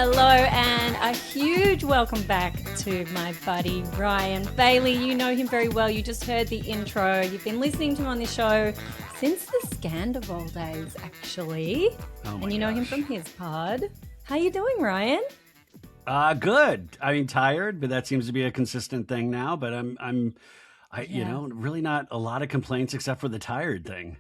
Hello and a huge welcome back to my buddy Ryan Bailey. You know him very well. You just heard the intro. You've been listening to him on this show since the Scandal days, actually. And you know him from his pod. How you doing, Ryan? Good. I mean, tired, but that seems to be a consistent thing now. But really not a lot of complaints except for the tired thing.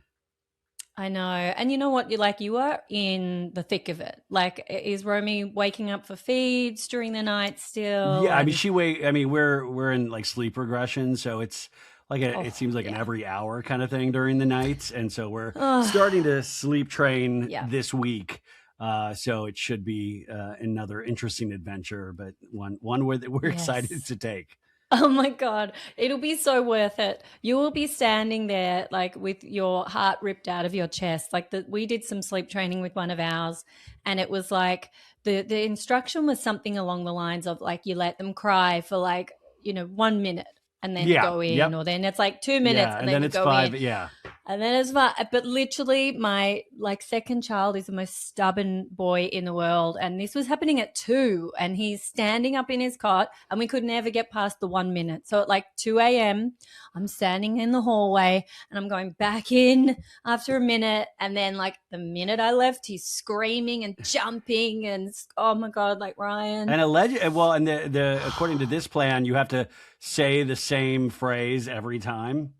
I know. And you know what? You are in the thick of it. Like, is Romy waking up for feeds during the night still? Yeah, I mean, we're in like sleep regression, so it's like it seems like an every hour kind of thing during the nights, and so we're starting to sleep train this week. So it should be another interesting adventure, but one we're excited to take. Oh my God. It'll be so worth it. You will be standing there like with your heart ripped out of your chest. We did some sleep training with one of ours, and it was like the instruction was something along the lines of like, you let them cry for 1 minute and then go in, or then it's like 2 minutes and then you it's go 5. in. Yeah. And then it's fun. But literally my second child is the most stubborn boy in the world. And this was happening at 2, and he's standing up in his cot and we could never get past the 1 minute. So at like 2 a.m., I'm standing in the hallway and I'm going back in after a minute. And then like the minute I left, he's screaming and jumping and oh my God, like Ryan. And the according to this plan, you have to say the same phrase every time.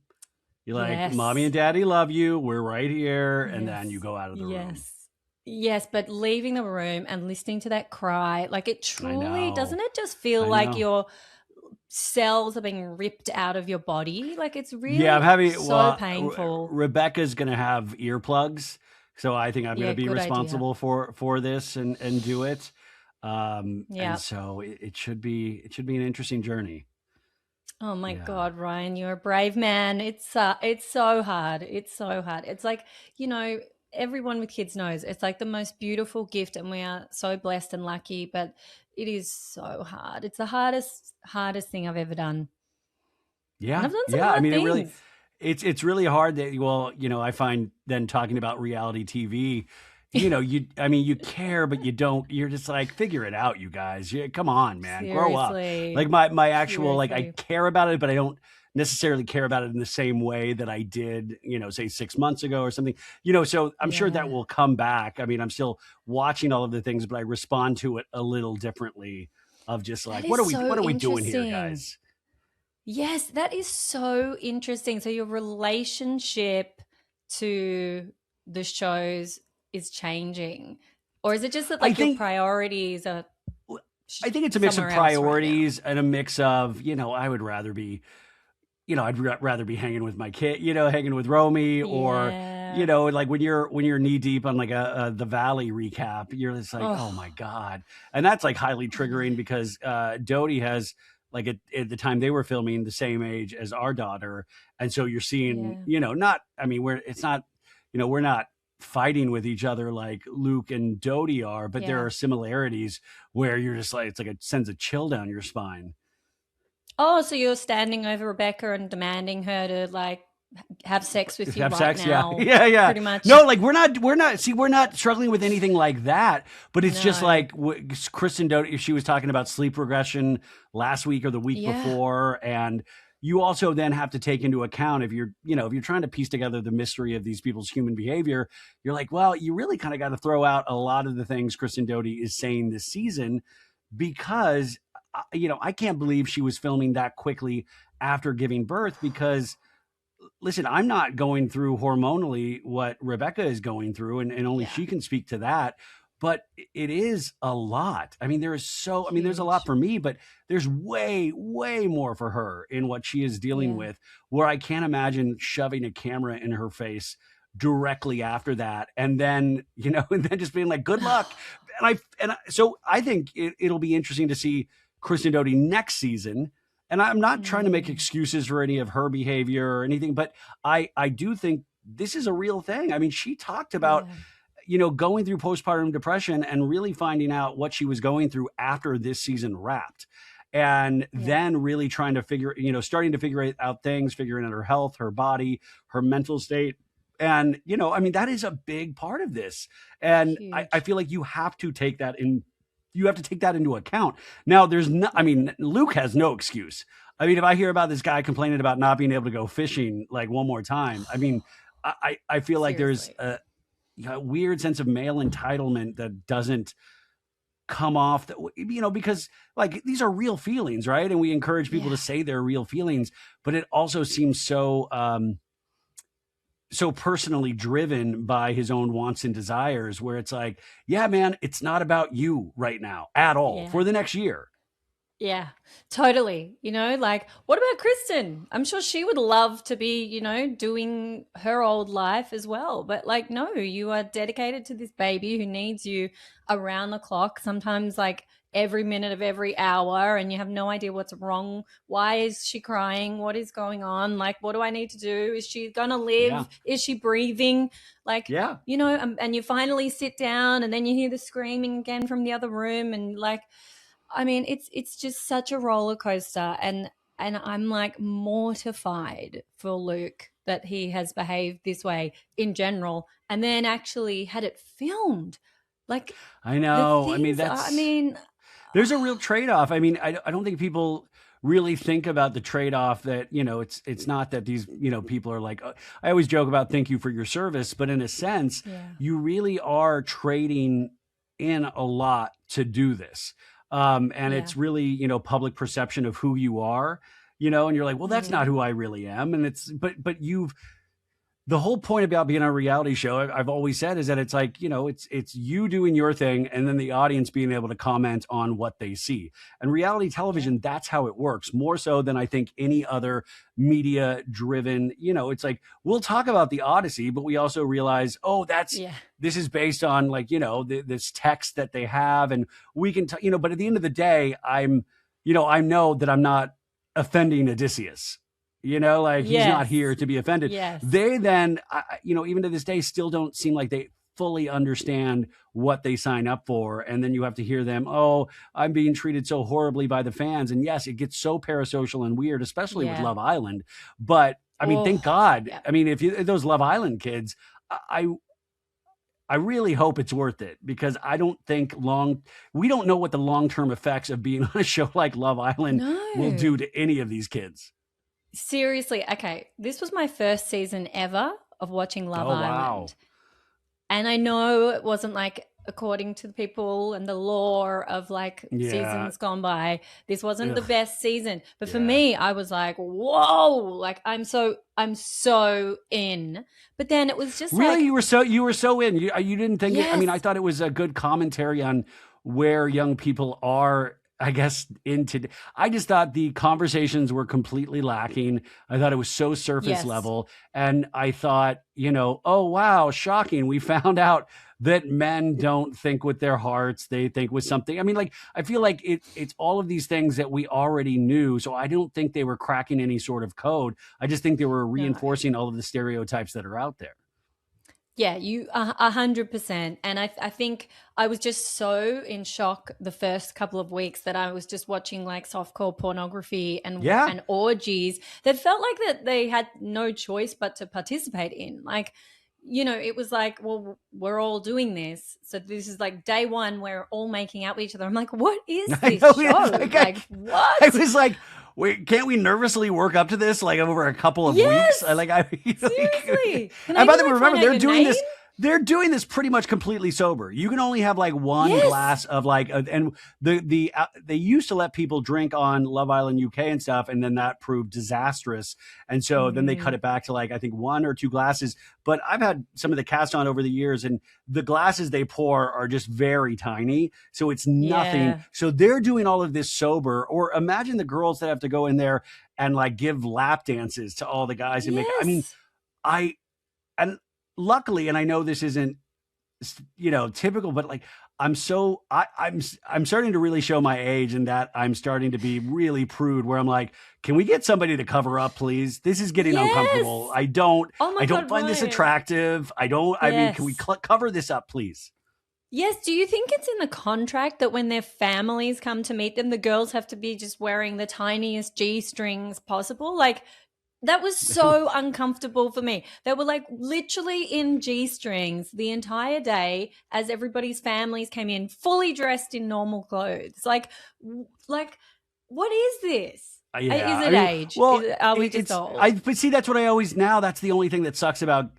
You're like, Mommy and Daddy love you. We're right here. And then you go out of the room. Yes, but leaving the room and listening to that cry, like it truly, doesn't it just feel like your cells are being ripped out of your body? Like it's really painful. Rebecca's going to have earplugs. So I think I'm going to be responsible for this and do it. And so it should be an interesting journey. Oh my God, Ryan, you're a brave man. It's so hard. It's so hard. It's like, everyone with kids knows it's like the most beautiful gift, and we are so blessed and lucky, but it is so hard. It's the hardest thing I've ever done. Yeah. And I've done some hard things. It's really hard that, I find then talking about reality TV, you care, but you don't, you're just like, figure it out, you guys. Come on, man, grow up. Like my actual, like I care about it, but I don't necessarily care about it in the same way that I did, say 6 months ago or something, so I'm sure that will come back. I mean, I'm still watching all of the things, but I respond to it a little differently of just like, what are we doing here, guys? Yes, that is so interesting. So your relationship to the shows is changing, or is it just that your priorities are? I think it's a mix of priorities and a mix of, I would rather be, I'd rather be hanging with my kid, hanging with Romy, or, like when you're knee deep on like the Valley recap, you're just like, oh my God. And that's like highly triggering because Dodie has like at the time they were filming the same age as our daughter. And so you're seeing, we're not fighting with each other like Luke and Dodie are, but there are similarities where you're just like, it sends a chill down your spine. Oh, so you're standing over Rebecca and demanding her to like have sex with you now? Yeah. Pretty much. No, like we're not struggling with anything like that, but it's just like Kristen Dodie, she was talking about sleep regression last week or the week before, and you also then have to take into account if you're trying to piece together the mystery of these people's human behavior, you're like, well, you really kind of got to throw out a lot of the things Kristen Dodie is saying this season, because, I can't believe she was filming that quickly after giving birth, because listen, I'm not going through hormonally what Rebecca is going through, and only she can speak to that. But it is a lot. I mean, there's a lot for me, but there's way, way more for her in what she is dealing with, where I can't imagine shoving a camera in her face directly after that. And then, and then just being like, good luck. So I think it'll be interesting to see Kristen Dodie next season. And I'm not trying to make excuses for any of her behavior or anything, but I do think this is a real thing. I mean, she talked about going through postpartum depression and really finding out what she was going through after this season wrapped. And then really trying to starting to figure out things, figuring out her health, her body, her mental state. And, that is a big part of this. And I feel like you have to take that you have to take that into account. Now, there's no, I mean, Luke has no excuse. I mean, if I hear about this guy complaining about not being able to go fishing like one more time, I mean, I feel like there's Seriously. a weird sense of male entitlement that doesn't come off that, because like these are real feelings, right? And we encourage people to Yeah. say their real feelings, but it also seems so personally driven by his own wants and desires, where it's like, yeah, man, it's not about you right now at all Yeah. for the next year. Yeah, totally. Like, what about Kristen? I'm sure she would love to be, doing her old life as well. But, like, no, you are dedicated to this baby who needs you around the clock, sometimes like every minute of every hour, and you have no idea what's wrong. Why is she crying? What is going on? Like, what do I need to do? Is she going to Yeah. live? Is she breathing? Like, Yeah. and you finally sit down and then you hear the screaming again from the other room. And, like, I mean, it's just such a roller coaster, and I'm like mortified for Luke that he has behaved this way in general, and then actually had it filmed. Like I the know. I mean, things, I that's mean, there's a real trade-off. I mean, I don't think people really think about the trade-off that, it's not that these, people are like, I always joke about thank you for your service, but in a sense, yeah, you really are trading in a lot to do this. And yeah, it's really, public perception of who you are, and you're like, well, that's not mm, who I really am. And but the whole point about being on a reality show, I've always said, is that it's like, it's you doing your thing and then the audience being able to comment on what they see. And reality yeah, television, that's how it works, more so than I think any other media driven, it's like, we'll talk about the Odyssey, but we also realize, oh, yeah, this is based on like, this text that they have. And we can, but at the end of the day, I know that I'm not offending Odysseus. Like he's not here yes, to be offended. yes, They then, even to this day, still don't seem like they fully understand what they sign up for. And then you have to hear them, oh, I'm being treated so horribly by the fans. And yes, it gets so parasocial and weird, especially with yeah. Love Island. But I mean, thank Oh, God. yeah. I mean, if those Love Island kids, I I really hope it's worth it, because I don't think we don't know what the long-term effects of being on a show like Love Island will No. do to any of these kids. Seriously, okay. This was my first season ever of watching Love Oh, wow. Island. And I know it wasn't like according to the people and the lore of like Yeah. seasons gone by, this wasn't the Ugh. best season. But for Yeah. me, I was like, whoa, like I'm so in. But then it was just Really, like, you were so in. You didn't think it. I mean, I yes, thought it was a good commentary on where young people are, I guess, into. I just thought the conversations were completely lacking. I thought it was so surface yes, level, and I thought, oh wow, shocking. We found out that men don't think with their hearts; they think with something. I mean, like, I feel like it's all of these things that we already knew. So I don't think they were cracking any sort of code. I just think they were no. reinforcing all of the stereotypes that are out there. Yeah, 100%. And I think I was just so in shock the first couple of weeks that I was just watching like softcore pornography Yeah. and orgies that felt like that they had no choice but to participate in. Like, it was like, well, we're all doing this. So this is like day one, we're all making out with each other. I'm like, what is I this know. Yeah, show? like Like, I what? was like, wait, can't we nervously work up to this like over a couple of weeks? Yes, seriously. Can I And by even the way, like remember find out they're your doing name? this. They're doing this pretty much completely sober. You can only have like one Yes. glass of like, and they used to let people drink on Love Island UK and stuff, and then that proved disastrous. And so then they cut Mm, it back to like I think one or two glasses. But I've had some of the cast on over the years, and the glasses they pour are just very tiny, so it's nothing. yeah. So they're doing all of this sober. Or imagine the girls that have to go in there and like give lap dances to all the guys and make. I mean, Yes. I and luckily, and I know this isn't typical, but like I'm starting to really show my age, in that I'm starting to be really prude, where I'm like, can we get somebody to cover up, please? This is getting uncomfortable. Yes. I don't Oh my I don't God, find this right. attractive. I mean, can we Yes. cover this up, please? Yes. Do you think it's in the contract that when their families come to meet them, the girls have to be just wearing the tiniest G strings possible? Like, That was so uncomfortable for me. They were like literally in G-strings the entire day as everybody's families came in fully dressed in normal clothes. Like what is this? Yeah, Is I it mean, age? well, Are we just old? but see, that's what I always, now that's the only thing that sucks about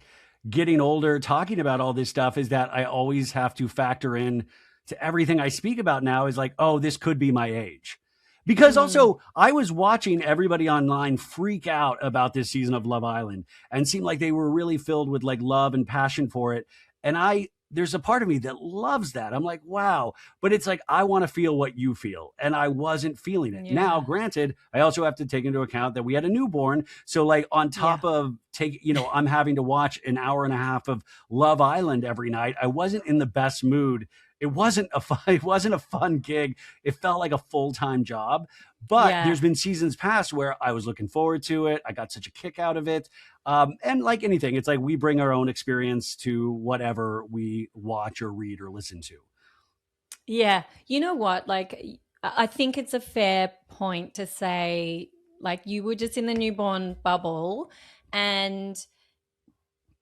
getting older, talking about all this stuff, is that I always have to factor in to everything I speak about now is like, oh, this could be my age. Because also, I was watching everybody online freak out about this season of Love Island and seemed like they were really filled with like love and passion for it. And there's a part of me that loves that. I'm like, wow. But it's like, I want to feel what you feel. And I wasn't feeling it. Yeah. Now, granted, I also have to take into account that we had a newborn. So like on top of I'm having to watch an hour and a half of Love Island every night. I wasn't in the best mood. It wasn't a fun gig. It felt like a full-time job. But there's been seasons past where I was looking forward to it. I got such a kick out of it. And like anything, it's like we bring our own experience to whatever we watch or read or listen to. Yeah. You know what? Like, I think it's a fair point to say, like, you were just in the newborn bubble and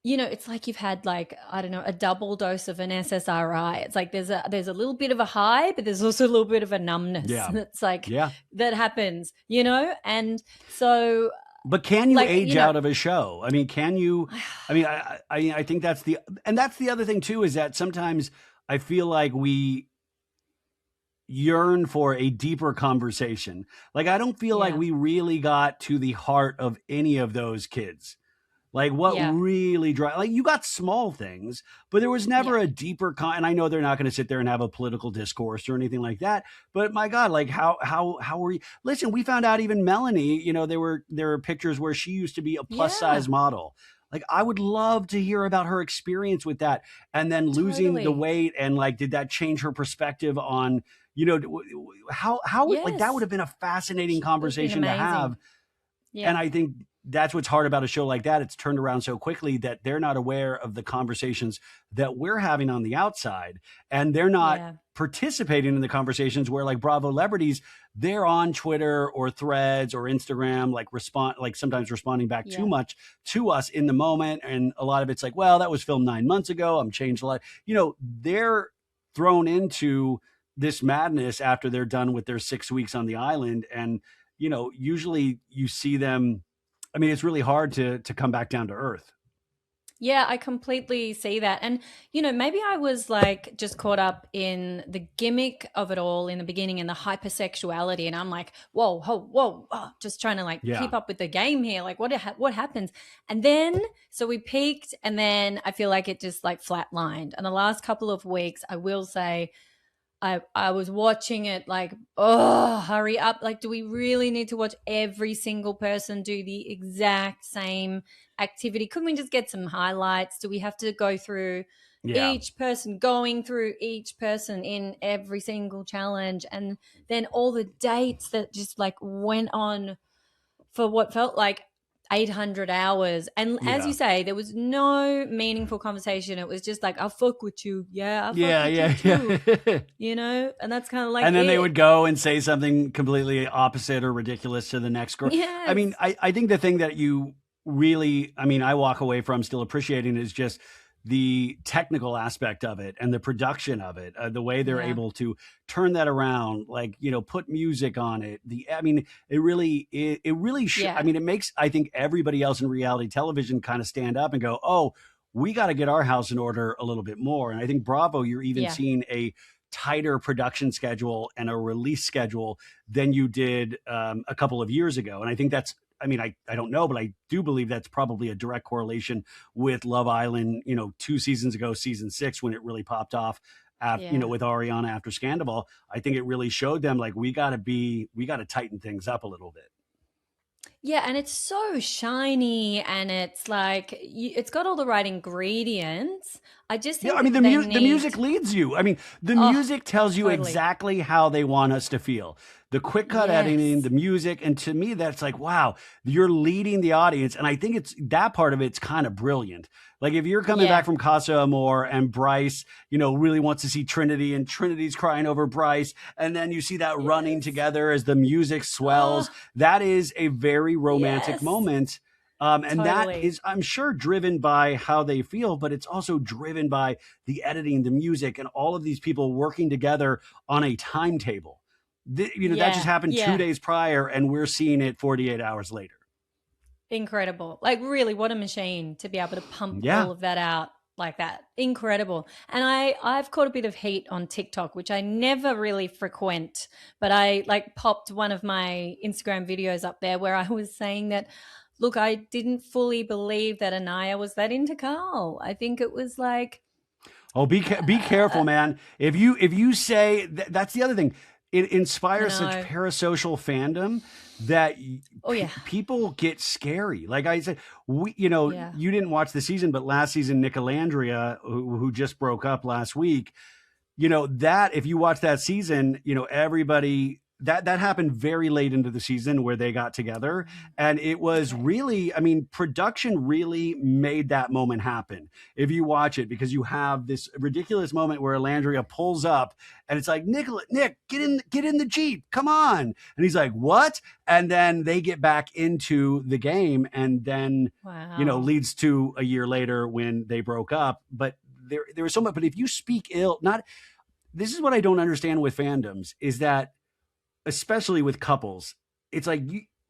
it's like you've had like, I don't know, a double dose of an SSRI. It's like there's a little bit of a high, but there's also a little bit of a numbness. Yeah. That's like that happens, and so. But can you age out of a show? I mean, can you? I mean, I think that's the other thing too, is that sometimes I feel like we yearn for a deeper conversation. Like, I don't feel like we really got to the heart of any of those kids. Like what really like you got small things, but there was never a deeper and I know they're not going to sit there and have a political discourse or anything like that. But my God, like how were you? Listen, we found out even Melanie, there were pictures where she used to be a plus size model. Like, I would love to hear about her experience with that, and then losing the weight, and like, did that change her perspective on, how like that would have been a fascinating conversation to have. Yeah. And I think that's what's hard about a show like that. It's turned around so quickly that they're not aware of the conversations that we're having on the outside. And they're not participating in the conversations where, like, Bravo celebrities, they're on Twitter or Threads or Instagram, like sometimes responding back too much to us in the moment. And a lot of it's like, well, that was filmed 9 months ago. I'm changed a lot. They're thrown into this madness after they're done with their 6 weeks on the island. And, usually you see them. I mean, it's really hard to come back down to earth. Yeah, I completely see that. And, maybe I was like just caught up in the gimmick of it all in the beginning and the hypersexuality. And I'm like, whoa, just trying to keep up with the game here. Like what happens? And then, so we peaked, and then I feel like it just like flatlined. And the last couple of weeks, I will say, I was watching it like, oh, hurry up. Like, do we really need to watch every single person do the exact same activity? Couldn't we just get some highlights? Do we have to go through going through each person in every single challenge? And then all the dates that just like went on for what felt like 800 hours. And as you say, there was no meaningful conversation. It was just like, I'll fuck with you. Yeah, I'll fuck with you too. And that's kind of like, and then they would go and say something completely opposite or ridiculous to the next girl. Yes. I mean, I think the thing that you really, I walk away from still appreciating is just the technical aspect of it and the production of it, the way they're able to turn that around, like, put music on it. It really, it makes, I think, everybody else in reality television kind of stand up and go, oh, we got to get our house in order a little bit more. And I think Bravo, you're even seeing a tighter production schedule and a release schedule than you did a couple of years ago. And I think that's, I don't know, but I do believe that's probably a direct correlation with Love Island, 2 seasons ago, season 6, when it really popped off, with Ariana after Scandal. I think it really showed them like, we got to tighten things up a little bit. Yeah, and it's so shiny, and it's like it's got all the right ingredients. I just think the music leads you. The music tells you exactly how they want us to feel. The quick cut editing, the music, and to me, that's like, wow, you're leading the audience, and I think it's that part of it's kind of brilliant. Like, if you're coming back from Casa Amor and Bryce, really wants to see Trinity, and Trinity's crying over Bryce, and then you see that running together as the music swells. That is a very romantic moment. And that Totally. is, I'm sure, driven by how they feel, but it's also driven by the editing, the music, and all of these people working together on a timetable. That just Yeah. happened two Yeah. days prior, and we're seeing it 48 hours later. Incredible. Like, really, what a machine to be able to pump Yeah. all of that out like that. Incredible. And I've caught a bit of heat on TikTok, which I never really frequent, but I like popped one of my Instagram videos up there where I was saying that, look, I didn't fully believe that Anaya was that into Carl. I think it was like, Oh, be careful, uh, man. If you say that's the other thing, it I inspires such know. parasocial fandom that Oh, yeah. people get scary. Like I said, Yeah. you didn't watch the season, but last season, Nick Alandria, who just broke up last week, that if you watch that season, everybody that happened very late into the season where they got together. And it was Okay. really, I mean, production really made that moment happen. If you watch it, because you have this ridiculous moment where Alandria pulls up and it's like, Nick, get in the Jeep. Come on. And he's like, what? And then they get back into the game, and then, Wow. leads to a year later when they broke up. But there was so much, but if you speak ill, not, this is what I don't understand with fandoms is that, especially with couples, it's like,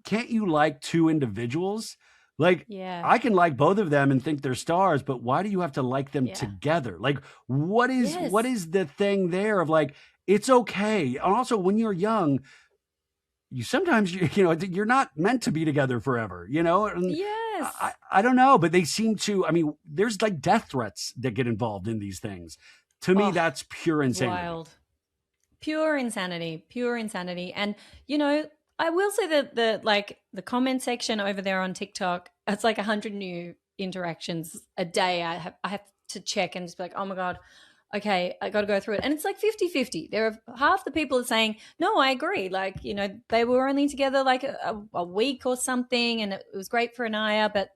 can't you like two individuals? Like, Yeah. I can like both of them and think they're stars, but why do you have to like them Yeah. together? Like, what Yes. is the thing there of like, it's okay. And also, when you're young, you sometimes, you're not meant to be together forever, and Yes. I don't know, but they seem to, I mean, there's like death threats that get involved in these things. To me, Oh, that's pure it's insanity. wild. Pure insanity. Pure insanity. And I will say that the comment section over there on TikTok, it's like 100 new interactions a day. I have to check and just be like, oh my God, okay, I got to go through it. And it's like 50-50. There are half the people are saying, no, I agree. Like, they were only together like a week or something, and it was great for Anaya, but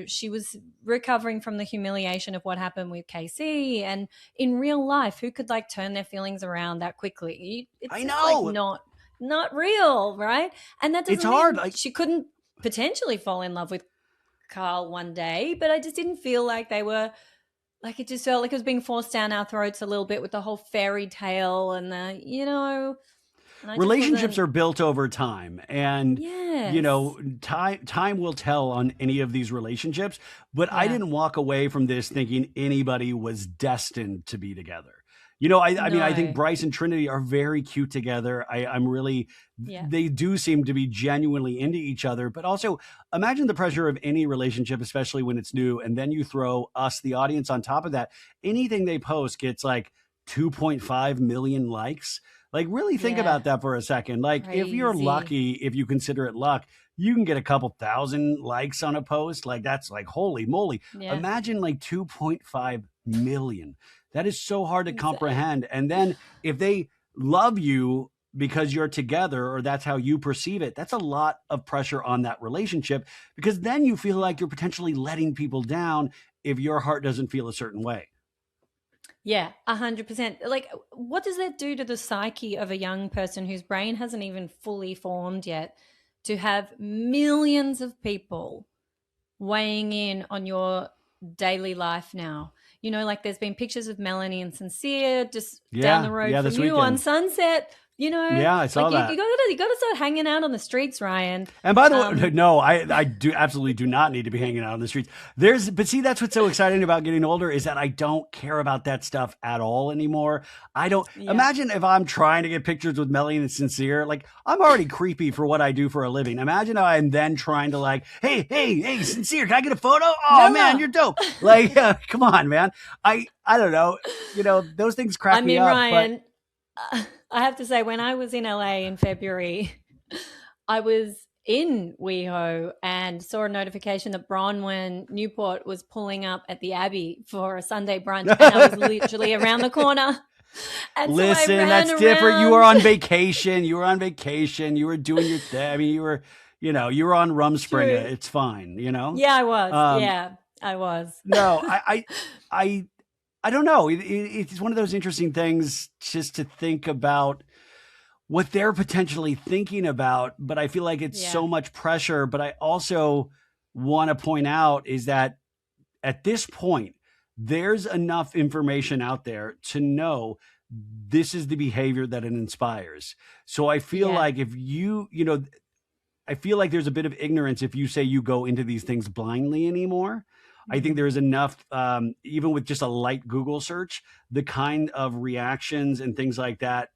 she was recovering from the humiliation of what happened with KC. And in real life, who could like turn their feelings around that quickly? It's I just like know. not real, right? And that It's doesn't hard. mean Like, she couldn't potentially fall in love with Carl one day, but I just didn't feel like they were, like, it just felt like it was being forced down our throats a little bit with the whole fairy tale and and I just relationships wasn't. are built over time, and Yes. time will tell on any of these relationships, but I Yeah. didn't walk away from this thinking anybody was destined to be together. I mean, I think No. Bryce and Trinity are very cute together. I'm really, Yeah. they do seem to be genuinely into each other, but also imagine the pressure of any relationship, especially when it's new, and then you throw us, the audience, on top of that. Anything they post gets like 2.5 million likes. Like, really think Yeah. about that for a second. Like, if you're Crazy. lucky, if you consider it luck, you can get a couple thousand likes on a post. Like, that's like, holy moly. Yeah. Imagine like 2.5 million. That is so hard to Insane. comprehend. And then if they love you because you're together, or that's how you perceive it, that's a lot of pressure on that relationship, because then you feel like you're potentially letting people down if your heart doesn't feel a certain way. Yeah, 100%. Like, what does that do to the psyche of a young person whose brain hasn't even fully formed yet, to have millions of people weighing in on your daily life now? Like, there's been pictures of Melanie and Sincere just down the Yeah. road Yeah. from This you on weekend. Sunset. Yeah. I saw Like, you, that. you gotta start hanging out on the streets, Ryan. And by the way, Um, no, I do absolutely do not need to be hanging out on the streets. But see, that's what's so exciting about getting older, is that I don't care about that stuff at all anymore. I don't yeah, imagine if I'm trying to get pictures with Melly and Sincere, like, I'm already creepy for what I do for a living. Imagine I'm then trying to, like, hey, Sincere, can I get a photo? Oh man, you're Mela. dope. Like, come on, man. I don't know. Those things I crack me mean, up, but Ryan, I have to say, when I was in LA in February, I was in WeHo and saw a notification that Bronwyn Newport was pulling up at the Abbey for a Sunday brunch, and I was literally around the corner. And so I listen, ran that's different. You were around. on vacation. You were on vacation. You were doing your thing. I mean, you were on Rumspringa. True. It's fine. Yeah, I was. Um, Yeah, I was. no, I, I don't know. It's one of those interesting things just to think about what they're potentially thinking about, but I feel like it's Yeah. so much pressure. But I also want to point out is that at this point, there's enough information out there to know this is the behavior that it inspires. So I feel like if I feel like there's a bit of ignorance if you say you go into these things blindly anymore. I think there's enough, even with just a light Google search, the kind of reactions and things like that,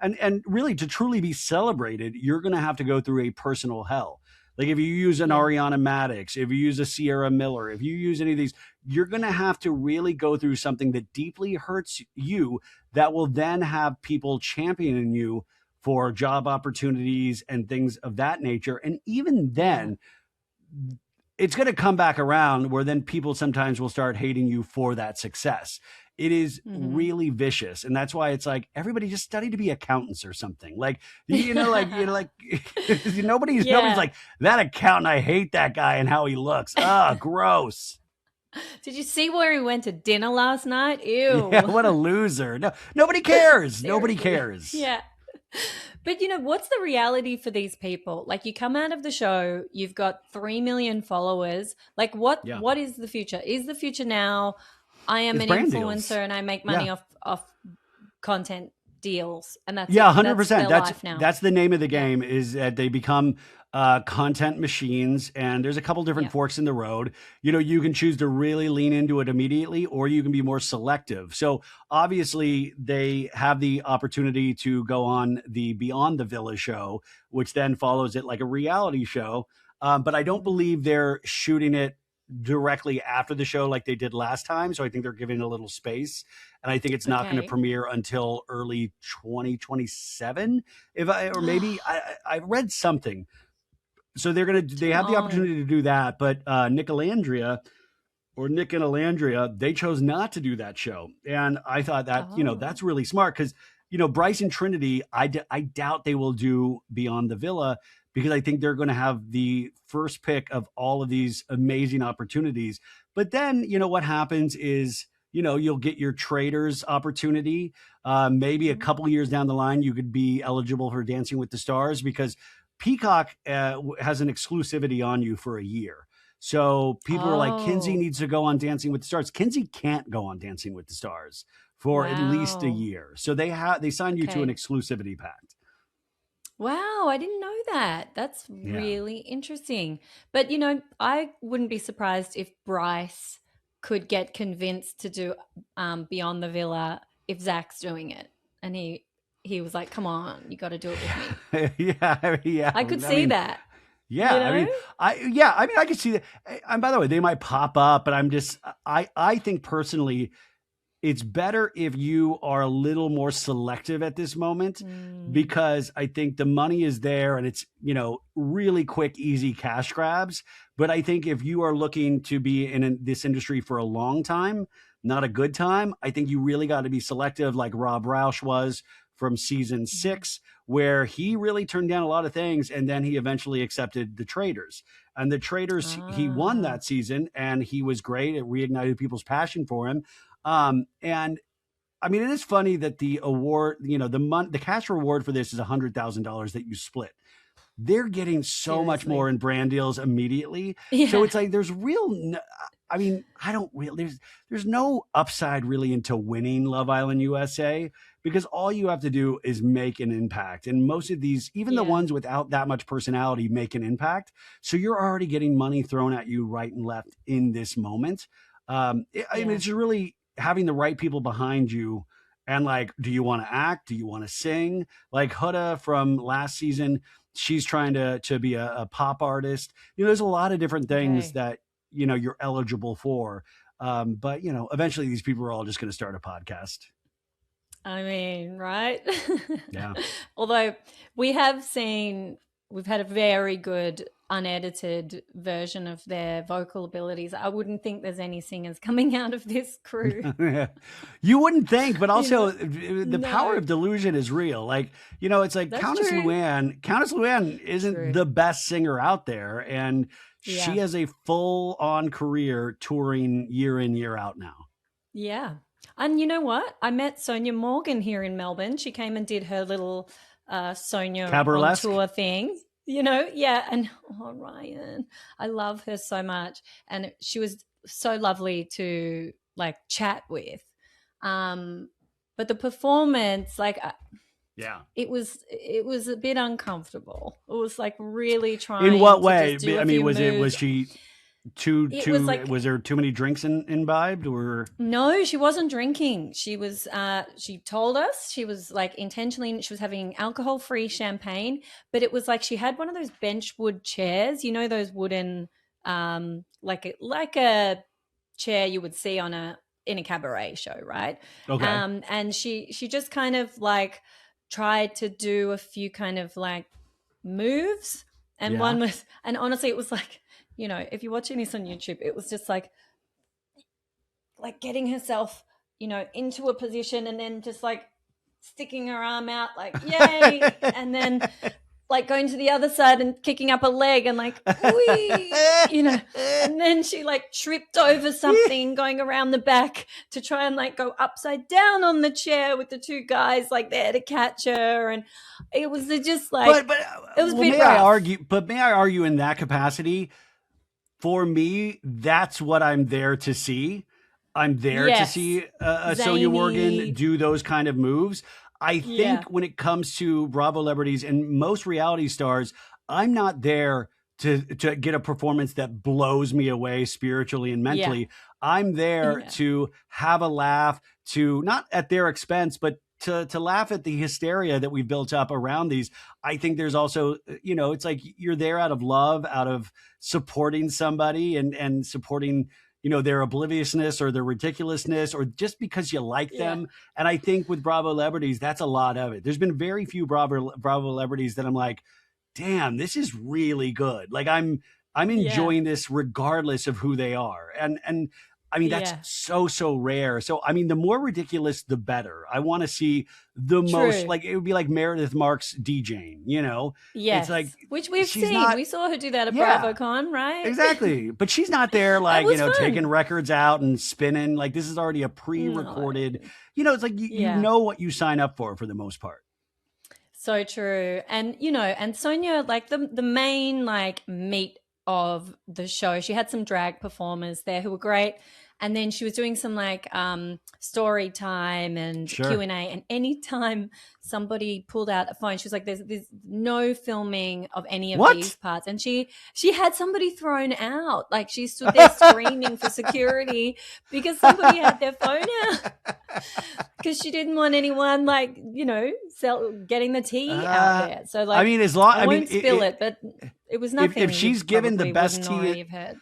and really to truly be celebrated, you're going to have to go through a personal hell. Like if you use an Ariana Maddox, if you use a Sierra Miller, if you use any of these, you're going to have to really go through something that deeply hurts you that will then have people championing you for job opportunities and things of that nature. And even then, it's going to come back around where then people sometimes will start hating you for that success. It is really vicious. And that's why it's like, everybody just study to be accountants or something. Like, nobody's like, that accountant, I hate that guy and how he looks. Gross. Did you see where he went to dinner last night? Ew. Yeah, what a loser. No, nobody cares. Nobody cares. Yeah. But what's the reality for these people? Like, you come out of the show, you've got 3 million followers. Like, what is the future? Is the future now I am an influencer and I make money off content deals, and that's 100%. That's life now. That's the name of the game, is that they become content machines, and there's a couple different forks in the road. You can choose to really lean into it immediately, or you can be more selective. So obviously they have the opportunity to go on the Beyond the Villa show, which then follows it like a reality show. But I don't believe they're shooting it directly after the show like they did last time. So I think they're giving a little space, and I think it's not going to premiere until early 2027. Or maybe I read something. So they have the opportunity to do that. But Nick and Alandria, they chose not to do that show. And I thought that, that's really smart, because, Bryce and Trinity, I doubt they will do Beyond the Villa, because I think they're going to have the first pick of all of these amazing opportunities. But then, what happens is, you'll get your traders opportunity. Maybe a couple years down the line, you could be eligible for Dancing with the Stars, because Peacock has an exclusivity on you for a year. So people are like, Kinsey needs to go on Dancing with the Stars. Kinsey can't go on Dancing with the Stars for at least a year. So they signed you to an exclusivity pact. Wow, I didn't know that. That's really interesting. But, I wouldn't be surprised if Bryce could get convinced to do Beyond the Villa if Zach's doing it. And he was like, come on, you got to do it with me. yeah. I could see that. Yeah. I could see that. And by the way, they might pop up, but I think personally, it's better if you are a little more selective at this moment, because I think the money is there and it's, really quick, easy cash grabs. But I think if you are looking to be in this industry for a long time, not a good time, I think you really got to be selective, like Rob Roush was from season 6, where he really turned down a lot of things. And then he eventually accepted the Traders. And the Traders, he won that season, and he was great. It reignited people's passion for him. And I mean, it is funny that the award, the cash reward for this is $100,000 that you split. They're getting so much more in brand deals immediately. So it's like, there's no upside really into winning Love Island USA, because all you have to do is make an impact. And most of these, even the ones without that much personality, make an impact. So you're already getting money thrown at you right and left in this moment. I mean, it's really having the right people behind you. And like, do you want to act? Do you want to sing? Like Huda from last season, she's trying to be a pop artist. There's a lot of different things that, you're eligible for. But, eventually these people are all just going to start a podcast. I mean, right? Yeah. Although we've had a very good unedited version of their vocal abilities. I wouldn't think there's any singers coming out of this crew. You wouldn't think, but also the power of delusion is real. Like, it's like Countess Luann isn't the best singer out there. And she has a full-on career touring year in, year out now. Yeah. And you know what? I met Sonia Morgan here in Melbourne. She came and did her little Sonia on tour thing. yeah. And Ryan, I love her so much. And she was so lovely to like chat with. But the performance, like, Yeah. it was a bit uncomfortable. It was like really In trying what to way? just do I a mean, few was moves. she It was like, was there too many drinks imbibed or? no, she wasn't drinking. She told us she was like intentionally, she was having alcohol-free champagne, but it was like she had one of those benchwood chairs, those wooden, like a chair you would see in a cabaret show, right? Okay. And she just kind of like tried to do a few kind of like moves, and Yeah. and honestly, it was like, if you're watching this on YouTube, it was just like getting herself, into a position and then just like sticking her arm out, like, yay. And then like going to the other side and kicking up a leg and like, wee. And then she like tripped over something going around the back to try and like go upside down on the chair with the two guys like there to catch her. And it was just like, but it was a well, bit may I rough. argue? But may I argue in that capacity? For me, that's what I'm there to see. I'm there to see a Sonia Morgan do those kind of moves. I Yeah. think when it comes to Bravo celebrities and most reality stars, I'm not there to get a performance that blows me away spiritually and Yeah. mentally. I'm there Yeah. to have a laugh, to not at their expense, but to laugh at the hysteria that we've built up around these. I think there's also, it's like you're there out of love, out of supporting somebody and supporting, their obliviousness or their ridiculousness, or just because you like them. And I think with Bravo celebrities, that's a lot of it. There's been very few Bravo celebrities that I'm like, damn, this is really good. Like I'm enjoying this regardless of who they are. And I mean, that's so rare. So, I mean, the more ridiculous, the better. I want to see the most, like, it would be like Meredith Marks DJing, Yes. It's like, which we've seen. We saw her do that at BravoCon, right? Exactly. But she's not there, like, fun. taking records out and spinning. Like, this is already a pre-recorded, it's like, you know what you sign up for the most part. So true. And, and Sonia, like the main like meat of the show, she had some drag performers there who were great. And then she was doing some like story time and Q&A. And anytime somebody pulled out a phone, she was like, there's no filming of any of these parts. And she had somebody thrown out. Like she stood there screaming for security because somebody had their phone out. Because she didn't want anyone like, getting the tea out there. So like, I mean, as long I won't spill it, but it was nothing. If she's given the best tea, you've heard.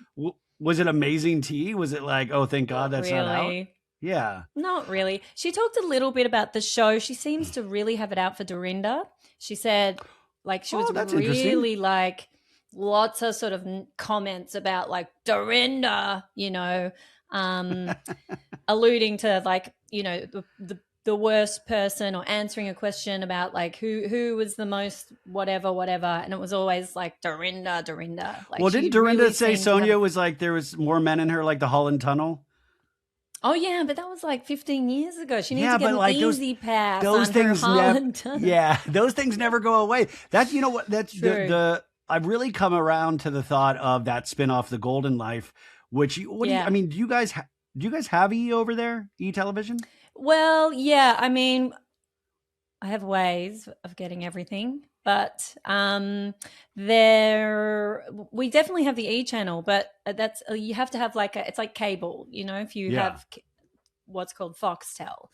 Was it amazing tea? Was it like, oh, thank God that's not out? Yeah. Not really. She talked a little bit about the show. She seems to really have it out for Dorinda. She said like she was really like lots of sort of comments about like Dorinda, alluding to like, the worst person, or answering a question about like who was the most whatever, and it was always like Dorinda. Like, well, didn't Dorinda really say Sonia was like there was more men in her, like the Holland Tunnel? Oh yeah, but that was like 15 years ago. She needs to get an easy pass. Those things those things never go away. That's that's the I've really come around to the thought of that spinoff, The Golden Life, which I mean, do you guys have E over there? E Television? Well, yeah, I mean, I have ways of getting everything, but we definitely have the E channel, but that's you have to have like it's like cable, if you have what's called Foxtel,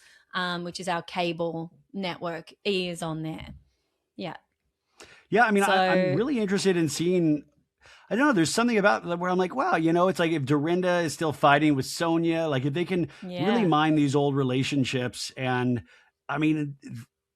which is our cable network. E is on there. Yeah. Yeah, I mean, I'm really interested in seeing. I don't know. There's something about where I'm like, wow, it's like if Dorinda is still fighting with Sonia, like if they can really mine these old relationships, and I mean,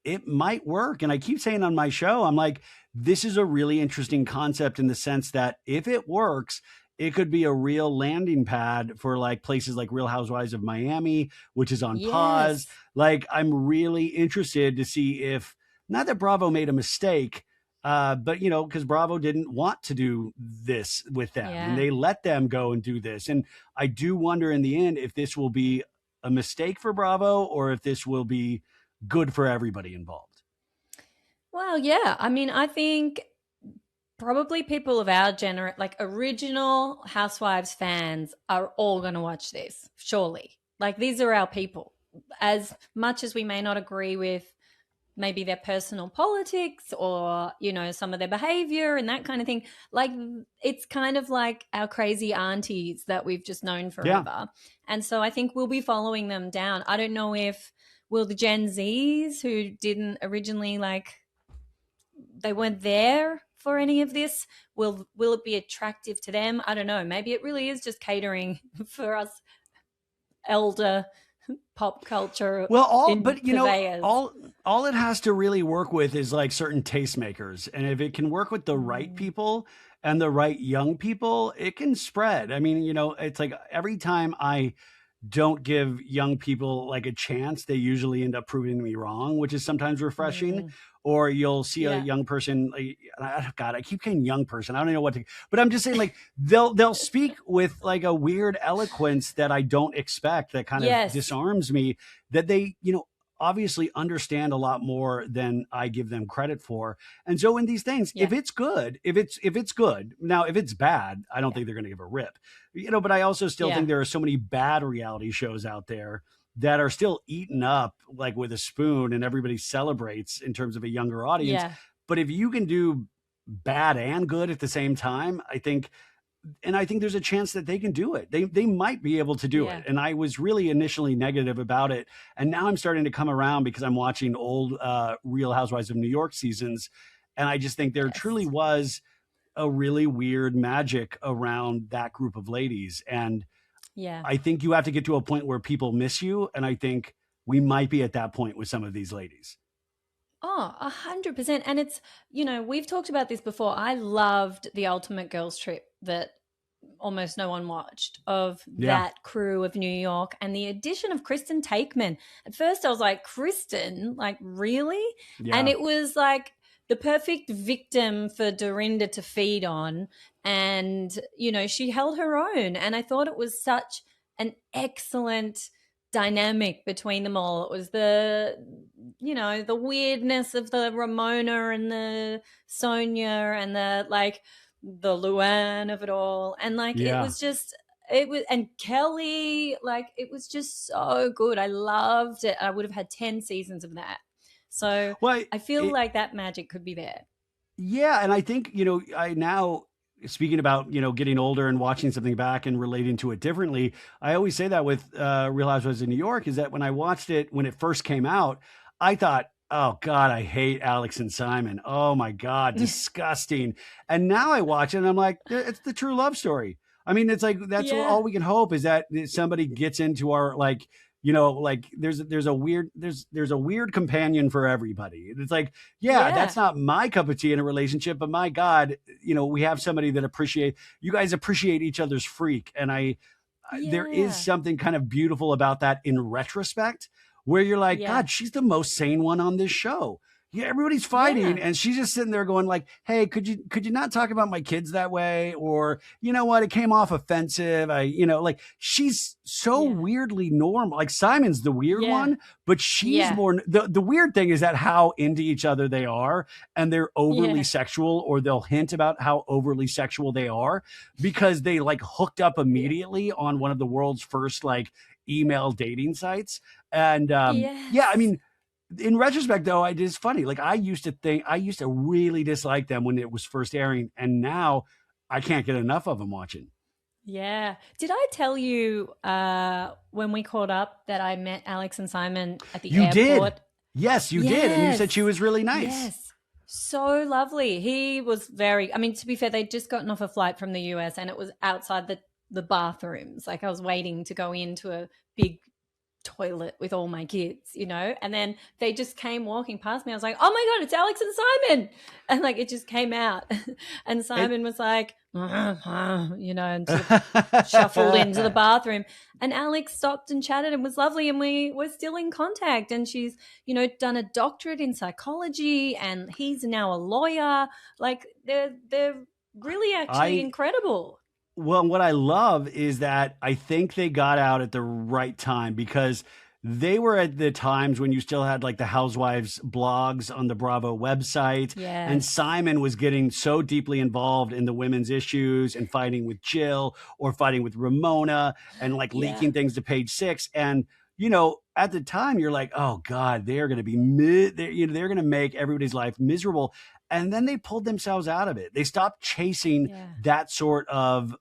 it might work. And I keep saying on my show, I'm like, this is a really interesting concept in the sense that if it works, it could be a real landing pad for like places like Real Housewives of Miami, which is on pause. Like, I'm really interested to see if, not that Bravo made a mistake, but because Bravo didn't want to do this with them and they let them go and do this. And I do wonder in the end if this will be a mistake for Bravo or if this will be good for everybody involved. Well, yeah. I mean, I think probably people of our like original Housewives fans are all going to watch this, surely. Like these are our people. As much as we may not agree with maybe their personal politics or, you know, some of their behavior and that kind of thing, like it's kind of like our crazy aunties that we've just known Yeah. forever. And so I think we'll be following them down. I don't know if will the Gen Zs who didn't originally like they weren't there for any of this, will it be attractive to them? I don't know. Maybe it really is just catering for us elder pop culture Well, in purveyors. all it has to really work with is like certain tastemakers. And if it can work with the right Mm. people and the right young people, it can spread. I mean, it's like every time I don't give young people like a chance, they usually end up proving me wrong, which is sometimes refreshing. Mm. Or you'll see a Yeah. young person, like, God, I keep saying young person. I don't know what to, but I'm just saying like they'll speak with like a weird eloquence that I don't expect, that kind of Yes. disarms me, that they, obviously understand a lot more than I give them credit for. And so in these things, Yeah. if it's good, if it's good, now if it's bad, I don't Yeah. think they're going to give a rip. But I also still Yeah. think there are so many bad reality shows out there that are still eaten up like with a spoon and everybody celebrates in terms of a younger audience. Yeah. But if you can do bad and good at the same time, I think there's a chance that they can do it. They might be able to do Yeah. it. And I was really initially negative about it. And now I'm starting to come around because I'm watching old Real Housewives of New York seasons. And I just think there truly Yes. was a really weird magic around that group of ladies. And Yeah. I think you have to get to a point where people miss you. And I think we might be at that point with some of these ladies. Oh, 100%. And it's, you know, we've talked about this before. I loved the Ultimate Girls Trip that almost no one watched, of Yeah. that crew of New York, and the addition of Kristen Takeman. At first I was like, Kristen, like really? Yeah. And it was like the perfect victim for Dorinda to feed on. And, you know, she held her own. And I thought it was such an excellent dynamic between them all. It was the, you know, the weirdness of the Ramona and the Sonia and the like the Luann of it all. And like Yeah. it was just and Kelly, like it was just so good. I loved it. I would have had 10 seasons of that. So Well, I feel like that magic could be there. yeah. And I think, I now, speaking about, getting older and watching something back and relating to it differently, I always say that with Real Housewives of New York, is that when I watched it, when it first came out, I thought, oh God, I hate Alex and Simon. Oh my God, disgusting. And now I watch it and I'm like, it's the true love story. I mean, it's like, that's Yeah. all we can hope, is that somebody gets into our, like, like there's a weird companion for everybody. It's like, yeah, that's not my cup of tea in a relationship, but my God, we have somebody that you guys appreciate each other's freak. And there is something kind of beautiful about that in retrospect, where you're like, God, she's the most sane one on this show. Yeah, everybody's fighting, and she's just sitting there going like, hey, could you not talk about my kids that way? Or, you know what, it came off offensive. Like she's so weirdly normal. Like Simon's the weird one, but she's more, the weird thing is that how into each other they are, and they're overly sexual, or they'll hint about how overly sexual they are because they like hooked up immediately on one of the world's first like email dating sites. And I mean, in retrospect, though, it is funny. Like I used to really dislike them when it was first airing, and now I can't get enough of them watching. Yeah. Did I tell you when we caught up that I met Alex and Simon at the airport? You did. Yes, you did. And you said she was really nice. Yes. So lovely. He was to be fair, they'd just gotten off a flight from the US and it was outside the bathrooms. Like I was waiting to go into a big toilet with all my kids, and then they just came walking past me. I was like, oh my God, it's Alex and Simon. And like it just came out. And Simon was like, and sort of shuffled into the bathroom. And Alex stopped and chatted and was lovely. And we were still in contact. And she's, done a doctorate in psychology, and he's now a lawyer. Like they're really actually incredible. Well, what I love is that I think they got out at the right time, because they were at the times when you still had like the Housewives blogs on the Bravo website. And Yes. Simon was getting so deeply involved in the women's issues and fighting with Jill or fighting with Ramona and like Yeah. leaking things to Page Six. And, at the time you're like, oh God, they're going to be, they're going to make everybody's life miserable. And then they pulled themselves out of it. They stopped chasing Yeah. that sort of,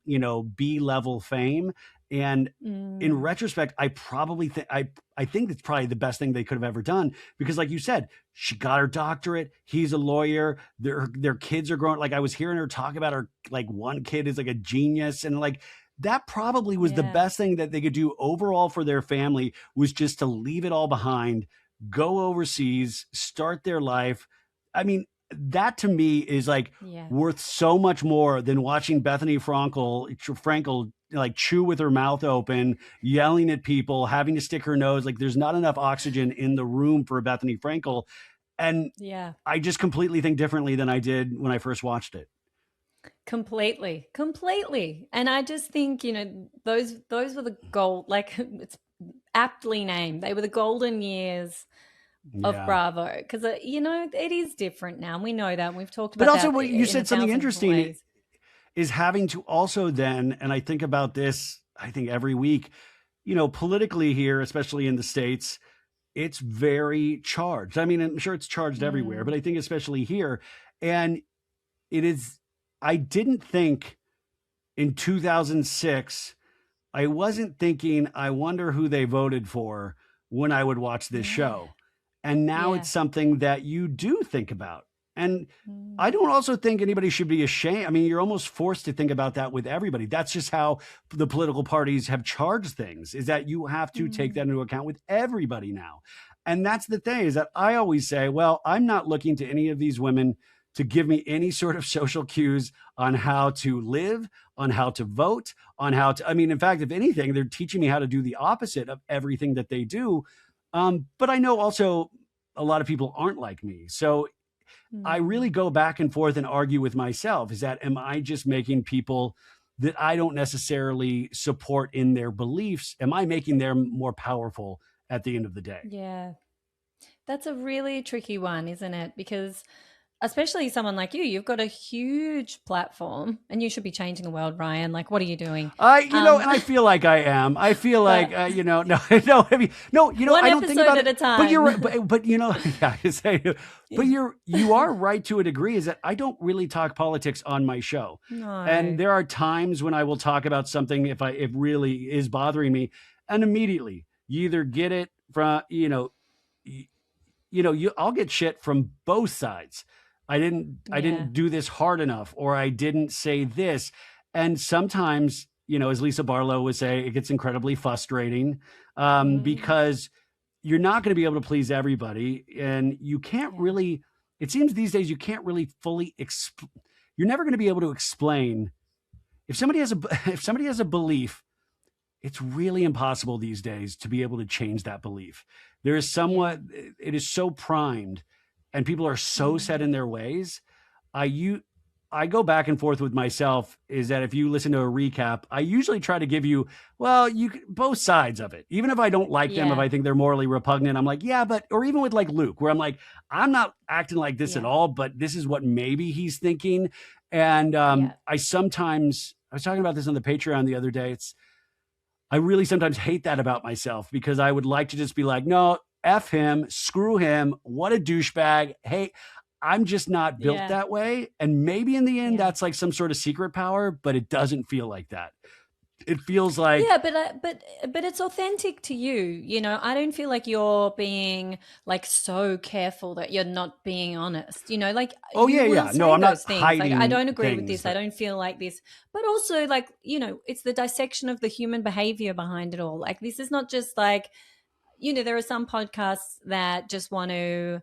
B-level fame. And in retrospect, I probably think I think it's probably the best thing they could have ever done because, like you said, she got her doctorate. He's a lawyer. Their kids are growing. Like I was hearing her talk about her, like one kid is like a genius, and like that probably was the best thing that they could do overall for their family was just to leave it all behind, go overseas, start their life. I mean, that to me is like worth so much more than watching Bethany Frankel like chew with her mouth open, yelling at people, having to stick her nose. Like there's not enough oxygen in the room for Bethany Frankel. And I just completely think differently than I did when I first watched it. Completely. And I just think, those were the gold, like it's aptly named. They were the golden years of Bravo because, it is different now. We know that. We've talked about that. But also what you said something interesting is having to also then, and I think about this, I think every week, politically here, especially in the States, it's very charged. I mean, I'm sure it's charged everywhere, but I think especially here. And I didn't think in 2006, I wasn't thinking, I wonder who they voted for when I would watch this show. And now it's something that you do think about. And I don't also think anybody should be ashamed. I mean, you're almost forced to think about that with everybody. That's just how the political parties have charged things, is that you have to take that into account with everybody now. And that's the thing, is that I always say, well, I'm not looking to any of these women to give me any sort of social cues on how to live, on how to vote, on how to, I mean, in fact, if anything, they're teaching me how to do the opposite of everything that they do. But I know also a lot of people aren't like me. So I really go back and forth and argue with myself. Is that, am I just making people that I don't necessarily support in their beliefs? Am I making them more powerful at the end of the day? Yeah. That's a really tricky one, isn't it? Because especially someone like you, you've got a huge platform and you should be changing the world, Ryan. Like, what are you doing? And I feel like I am. I feel like, I mean, no, I don't think about it at a time. But you're right. But you are right to a degree, is that I don't really talk politics on my show. No. And there are times when I will talk about something if it really is bothering me, and immediately you either get it from, I'll get shit from both sides. I didn't do this hard enough, or I didn't say this. And sometimes, as Lisa Barlow would say, it gets incredibly frustrating because you're not going to be able to please everybody. And you can't really, it seems these days, you can't really fully, you're never going to be able to explain. If somebody has a belief, it's really impossible these days to be able to change that belief. There is it is so primed, and people are so set in their ways. I go back and forth with myself, is that if you listen to a recap, I usually try to give you, both sides of it. Even if I don't like them, if I think they're morally repugnant, I'm like, or even with like Luke, where I'm like, I'm not acting like this at all, but this is what maybe he's thinking. And I was talking about this on the Patreon the other day. I really sometimes hate that about myself, because I would like to just be like, no, F him, screw him, what a douchebag. Hey, I'm just not built that way. And maybe in the end, that's like some sort of secret power, but it doesn't feel like that. It feels like, but it's authentic to you. I don't feel like you're being like so careful that you're not being honest. Like, no, I'm not hiding. Like, I don't agree with this. That... I don't feel like this. But also, like, it's the dissection of the human behavior behind it all. Like, this is not just like, there are some podcasts that just want to,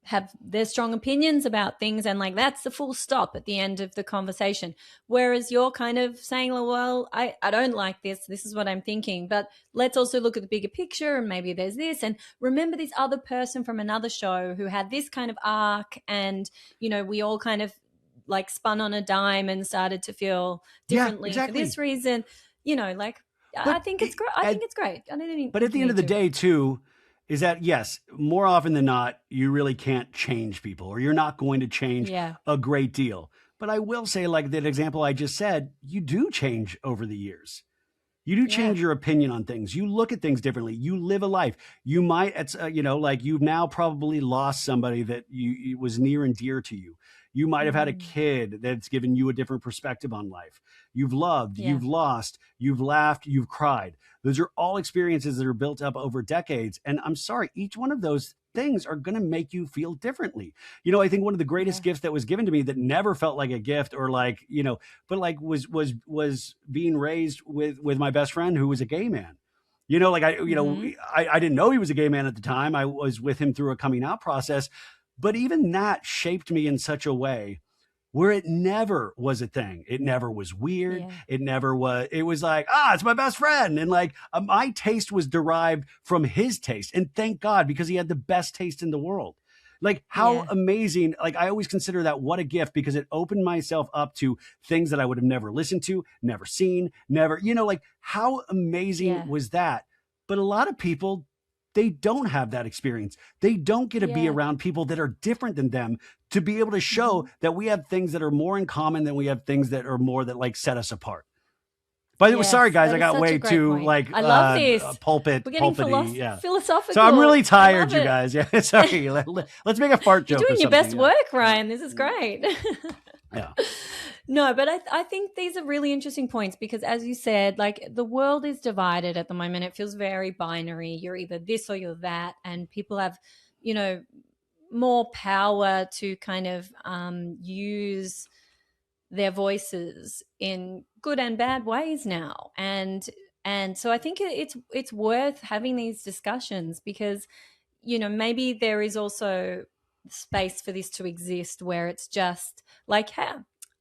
have their strong opinions about things, and like that's the full stop at the end of the conversation. Whereas you're kind of saying, well, I don't like this. This is what I'm thinking. But let's also look at the bigger picture, and maybe there's this. And remember this other person from another show who had this kind of arc, and, we all kind of like spun on a dime and started to feel differently for this reason. Like, I think it's great. I think it's great. I don't think. But at the end of the day, too, is that yes, more often than not, you really can't change people, or you're not going to change a great deal. But I will say, like that example I just said, you do change over the years. You do change your opinion on things. You look at things differently. You live a life. You might, like you've now probably lost somebody that you was near and dear to you. You might have had a kid that's given you a different perspective on life. You've loved, you've lost, you've laughed, you've cried. Those are all experiences that are built up over decades. And I'm sorry, each one of those things are going to make you feel differently. I think one of the greatest gifts that was given to me that never felt like a gift or like, but like was being raised with my best friend who was a gay man. I didn't know he was a gay man at the time. I was with him through a coming out process, but even that shaped me in such a way where it never was a thing. It never was weird. It never was. It was like, it's my best friend. And like my taste was derived from his taste. And thank God, because he had the best taste in the world. Like how amazing. Like I always consider that what a gift, because it opened myself up to things that I would have never listened to, never seen, never, like how amazing was that? But a lot of people, they don't have that experience. They don't get to be around people that are different than them to be able to show that we have things that are more in common than we have things that are more that like set us apart. By the way, sorry guys, I got way too like I love this. Pulpity. Philosophical. So I'm really tired, you guys. Yeah, sorry. Let's make a fart joke. You're doing your best work, Ryan. This is great. Yeah. No, but I think these are really interesting points because, as you said, like the world is divided at the moment. It feels very binary. You're either this or you're that. And people have, more power to kind of use their voices in good and bad ways now. And so I think it's worth having these discussions because, maybe there is also space for this to exist where it's just like, hey,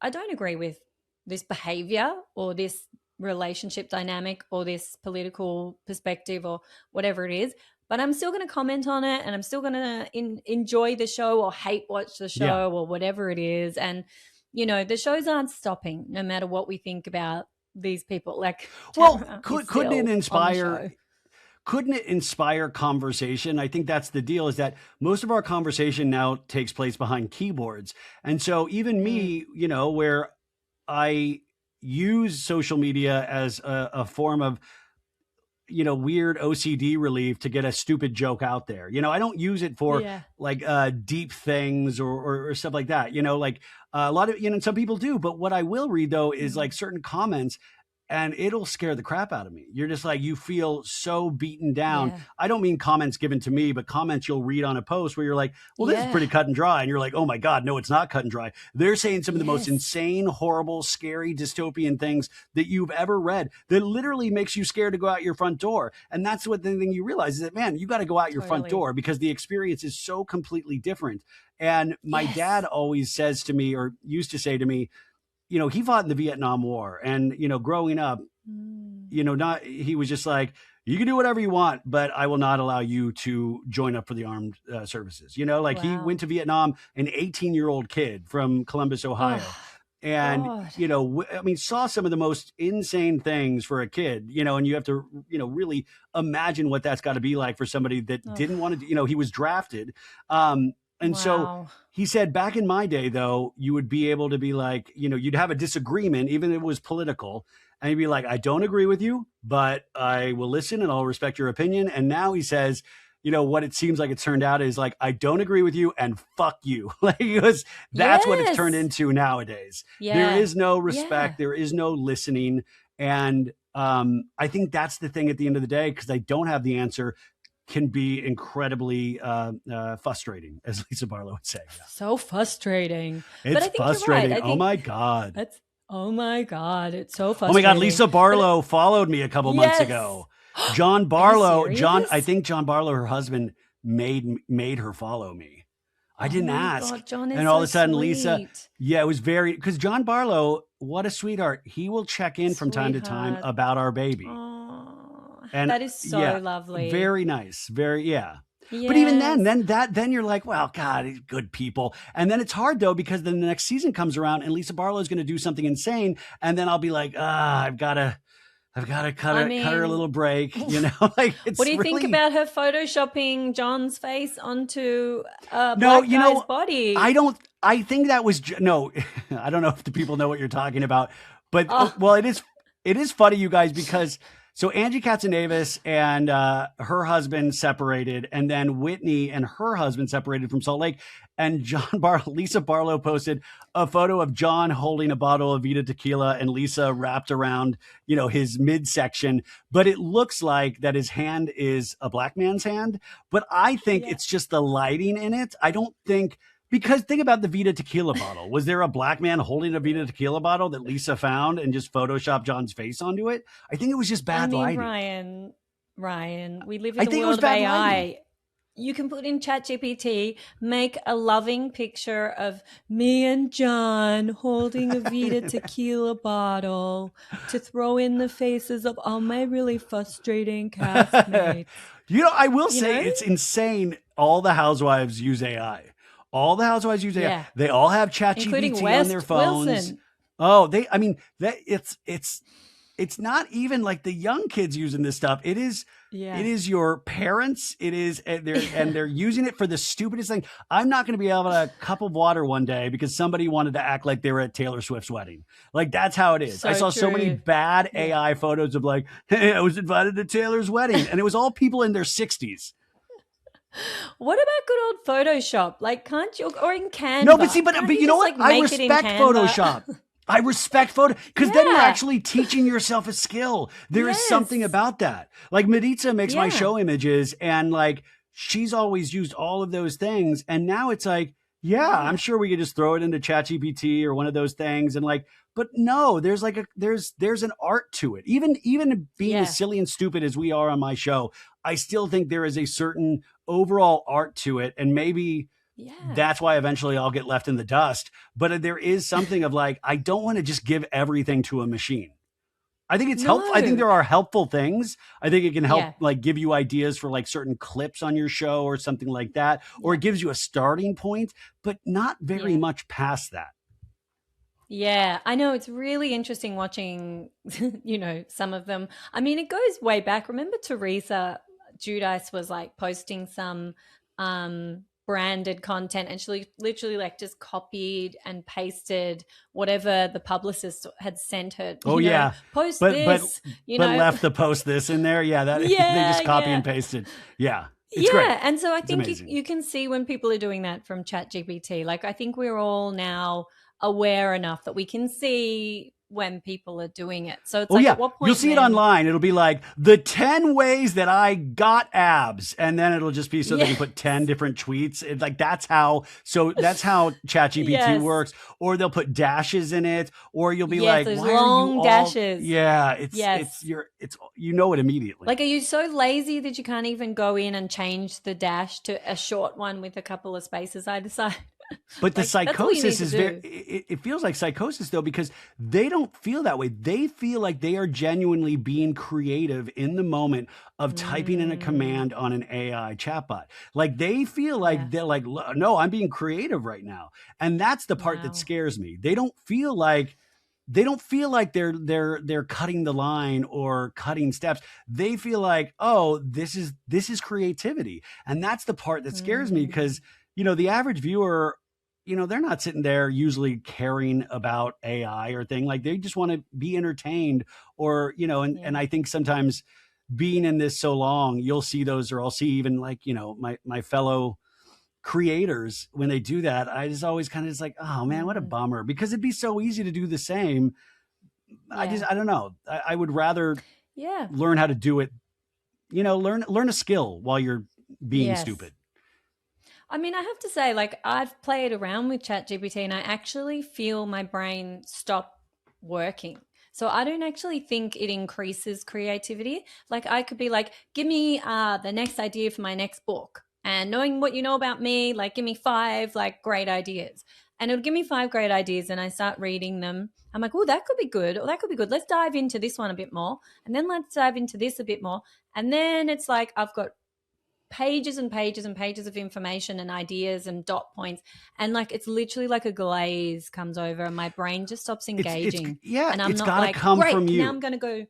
I don't agree with this behavior or this relationship dynamic or this political perspective or whatever it is, but I'm still going to comment on it and I'm still going to enjoy the show or hate watch the show or whatever it is. And, the shows aren't stopping no matter what we think about these people. Like, couldn't it inspire? Couldn't it inspire conversation? I think that's the deal, is that most of our conversation now takes place behind keyboards. And so even me, where I use social media as a form of, weird OCD relief to get a stupid joke out there. I don't use it for like deep things or stuff like that. Like a lot of, some people do. But what I will read, though, is like certain comments. And it'll scare the crap out of me. You're just like, you feel so beaten down. Yeah. I don't mean comments given to me, but comments you'll read on a post where you're like, well, this is pretty cut and dry. And you're like, oh my God, no, it's not cut and dry. They're saying some of the most insane, horrible, scary, dystopian things that you've ever read that literally makes you scared to go out your front door. And that's what the thing you realize is that, man, you got to go out your front door because the experience is so completely different. And my dad always says to me, or used to say to me, he fought in the Vietnam War, and, growing up, he was just like, you can do whatever you want, but I will not allow you to join up for the armed services. He went to Vietnam, an 18-year-old kid from Columbus, Ohio. And, saw some of the most insane things for a kid, and you have to, really imagine what that's got to be like for somebody that didn't want to, he was drafted. So he said, back in my day, though, you would be able to be like, you'd have a disagreement, even if it was political. And he'd be like, I don't agree with you, but I will listen and I'll respect your opinion. And now he says, what it seems like it's turned out is like, I don't agree with you and fuck you. Like, that's what it's turned into nowadays. There is no respect. There is no listening. And I think that's the thing at the end of the day, because I don't have the answer, can be incredibly frustrating, as Lisa Barlow would say. Yeah. So frustrating. It's frustrating. Right. Oh my God. Oh my God. It's so frustrating. Oh my God. Lisa Barlow followed me a couple months ago. John Barlow, I think John Barlow, her husband, made her follow me. I didn't ask. God, John is and all of a sudden, sweet. Lisa, it was because John Barlow, what a sweetheart. He will check in from time to time about our baby. And that is so lovely. Very nice. Very, But even then you're like, well, God, he's good people. And then it's hard though, because then the next season comes around and Lisa Barlow is going to do something insane. And then I'll be like, I've got to I've got to cut her a little break, like it's what do you really... think about her photoshopping John's face onto a No, black guy's body? I think that was, no, I don't know if the people know what you're talking about, but well, it is funny, you guys, because so Angie Katzendavis and her husband separated, and then Whitney and her husband separated from Salt Lake. And Lisa Barlow posted a photo of John holding a bottle of Vita tequila and Lisa wrapped around, his midsection. But it looks like that his hand is a black man's hand. But I think it's just the lighting in it. I don't think, because think about the Vita tequila bottle. Was there a black man holding a Vita tequila bottle that Lisa found and just photoshopped John's face onto it? I think it was just bad lighting. Ryan, we live in the world of AI. Lighting. You can put in ChatGPT, make a loving picture of me and John holding a Vita tequila bottle to throw in the faces of all my really frustrating castmates. I will say it's insane. All the housewives use AI. All the housewives use AI. Yeah. They all have ChatGPT on their phones. Wilson. Oh, it's not even like the young kids using this stuff. It is your parents. It is, and they're using it for the stupidest thing. I'm not going to be able to cup of water one day because somebody wanted to act like they were at Taylor Swift's wedding. Like, that's how it is. I saw so many bad AI photos of like, hey, I was invited to Taylor's wedding. And it was all people in their 60s. What about good old Photoshop? Like, can't you, or in Canva? No, but you know what? I respect Photoshop. I respect photo, because then you're actually teaching yourself a skill. There is something about that. Like Maritza makes my show images, and like she's always used all of those things. And now it's like, I'm sure we could just throw it into ChatGPT or one of those things. And like, but no, there's like there's an art to it. Even being as silly and stupid as we are on my show, I still think there is a certain overall art to it. And maybe that's why eventually I'll get left in the dust. But there is something of like, I don't want to just give everything to a machine. I think it's helpful. I think there are helpful things. I think it can help like give you ideas for like certain clips on your show or something like that. Or it gives you a starting point, but not very much past that. Yeah, I know. It's really interesting watching, some of them. I mean, it goes way back. Remember Teresa Giudice was like posting some branded content, and she literally like just copied and pasted whatever the publicist had sent her. Post this, but left the post this in there. They just copy and pasted. Yeah. It's great. And so I think you can see when people are doing that from ChatGPT. Like, I think we're all now aware enough that we can see when people are doing it. So it's at what point you'll see it online. It'll be like the 10 ways that I got abs. And then it'll just be so they can put 10 different tweets. It's like, that's how ChatGPT works. Or they'll put dashes in it, or you'll be like, there's why long are you dashes. It's you know it immediately. Like, are you so lazy that you can't even go in and change the dash to a short one with a couple of spaces either side? But the psychosis is it feels like psychosis though, because they don't feel that way. They feel like they are genuinely being creative in the moment of typing in a command on an AI chatbot. Like, they feel like they're like, no, I'm being creative right now. And that's the part that scares me. They don't feel like they're cutting the line or cutting steps. They feel like, oh, this is creativity. And that's the part that scares me, because the average viewer, they're not sitting there usually caring about AI or thing. Like, they just want to be entertained, or, and I think sometimes being in this so long, you'll see those, or I'll see even like, my fellow creators, when they do that, I just always kind of just like, oh man, what a bummer, because it'd be so easy to do the same. I don't know. I would rather learn how to do it, learn a skill while you're being stupid. I mean, I have to say, like, I've played around with ChatGPT and I actually feel my brain stop working. So I don't actually think it increases creativity. Like, I could be like, give me the next idea for my next book. And knowing what you know about me, like, give me 5 like great ideas. And it'll give me 5 great ideas, and I start reading them. I'm like, oh, that could be good. Or that could be good. Let's dive into this one a bit more. And then let's dive into this a bit more. And then it's like I've got pages and pages and pages of information and ideas and dot points, and like it's literally like a glaze comes over and my brain just stops engaging. And I'm it's not gotta like, come great, from you. now I'm gonna go.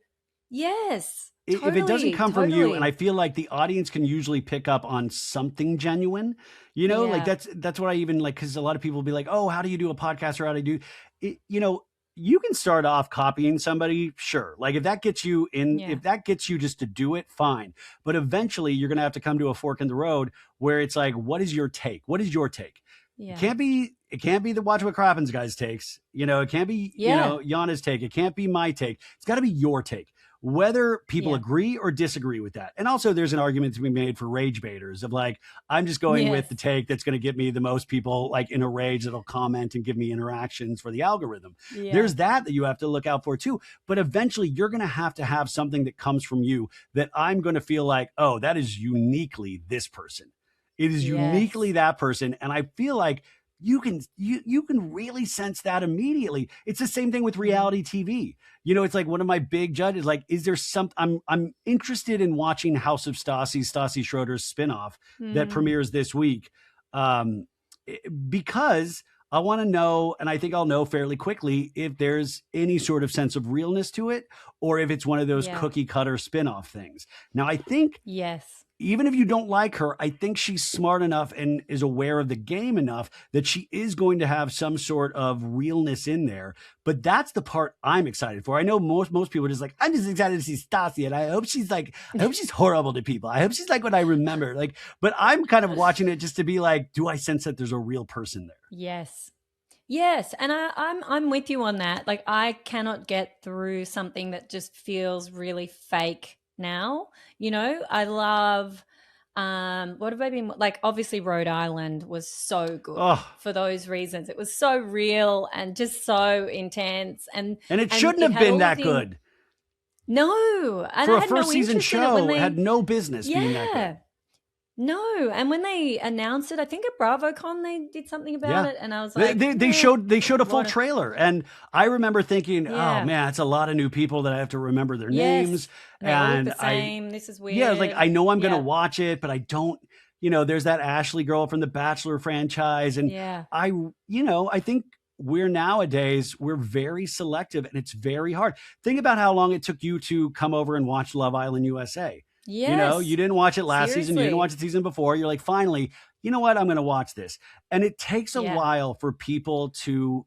Yes. If it doesn't Totally. come from you, and I Totally. feel like the audience can usually pick up on something genuine, like Yeah. that's what I even like, because a lot of people will be like, oh, how do you do a podcast, or how do you do it? You can start off copying somebody, sure. Like if that gets you in, Yeah. if that gets you just to do it, fine. But eventually you're gonna have to come to a fork in the road where it's like, what is your take? What is your take? Yeah. It can't be the Watch What Crappens guys takes. It can't be, Yeah. Yana's take. It can't be my take. It's got to be your take. Whether people Yeah. agree or disagree with that. And also there's an argument to be made for rage baiters of like, I'm just going with Yes. the take that's going to get me the most people like in a rage that'll comment and give me interactions for the algorithm. Yeah. There's that you have to look out for too. But eventually you're going to have something that comes from you that I'm going to feel like, oh, that is uniquely this person. It is uniquely Yes. that person. And I feel like you can really sense that immediately. It's the same thing with reality TV. It's like one of my big judges, like, is there some, I'm interested in watching House of Stassi Schroeder's spinoff that Mm. premieres this week. Um, because I want to know, and I think I'll know fairly quickly if there's any sort of sense of realness to it, or if it's one of those Yeah. cookie cutter spinoff things. Now, I think Yes. even if you don't like her, I think she's smart enough and is aware of the game enough that she is going to have some sort of realness in there. But that's the part I'm excited for. I know most people are just like, I'm just excited to see Stassi, and I hope she's horrible to people. I hope she's like what I remember. Like, but I'm kind of watching it just to be like, do I sense that there's a real person there? Yes. Yes, and I'm with you on that. Like I cannot get through something that just feels really fake now. I love what have I been like, obviously Rhode Island was so good Oh, for those reasons. It was so real and just so intense and it and shouldn't it have had been all that the good. no, and For I a had first no season interest in it when show, it had they no business being that good. yeah. No, and when they announced it, I think at BravoCon they did something about Yeah. it, and I was They, like, they, they "Meh, showed they showed a full what a-" trailer, and I remember thinking, oh Yeah. man, it's a lot of new people that I have to remember their names, Yes, and they all look and the same. This is I was like, weird. I know I'm gonna Yeah, watch it, but I don't. There's that Ashley girl from the Bachelor franchise, and yeah, I think we're very selective, and it's very hard. Think about how long it took you to come over and watch Love Island USA. yes. You didn't watch it last season. You didn't watch Seriously. the season before. You're like, finally, you know what? I'm going to watch this. And it takes a Yeah, while for people to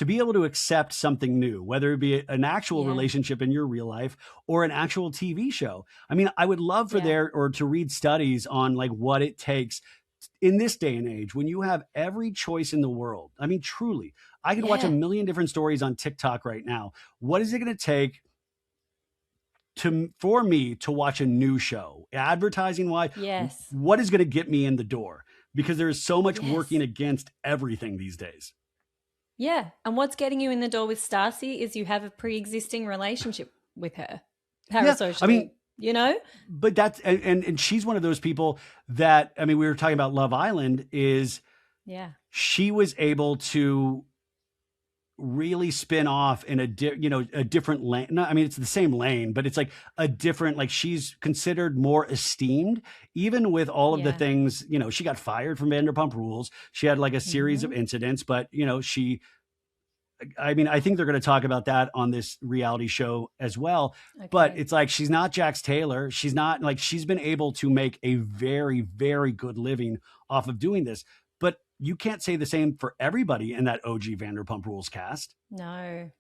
be able to accept something new, whether it be an actual yeah, relationship in your real life or an actual TV show. I mean, I would love for yeah, to read studies on like what it takes in this day and age when you have every choice in the world. I mean, truly, I could watch a yeah. million different stories on TikTok right now. What is it going to take for me to watch a new show, advertising wise? Yes, What is going to get me in the door? Because there is so much yes. working against everything these days. Yeah, and what's getting you in the door with Stacy is you have a pre-existing relationship with her, Yeah, I mean, parasocially, you know? but that's and she's one of those people that, I mean, we were talking about Love Island, is Yeah, she was able to really spin off in a different lane. No, I mean, it's the same lane, but it's like a different, like she's considered more esteemed, even with all of the yeah. things. She got fired from Vanderpump Rules. She had like a series of Mhm. incidents, but I mean, I think they're going to talk about that on this reality show as well. But Okay. it's like, she's not Jax Taylor. She's not like, she's been able to make a very, very good living off of doing this. But you can't say the same for everybody in that OG Vanderpump Rules cast. No.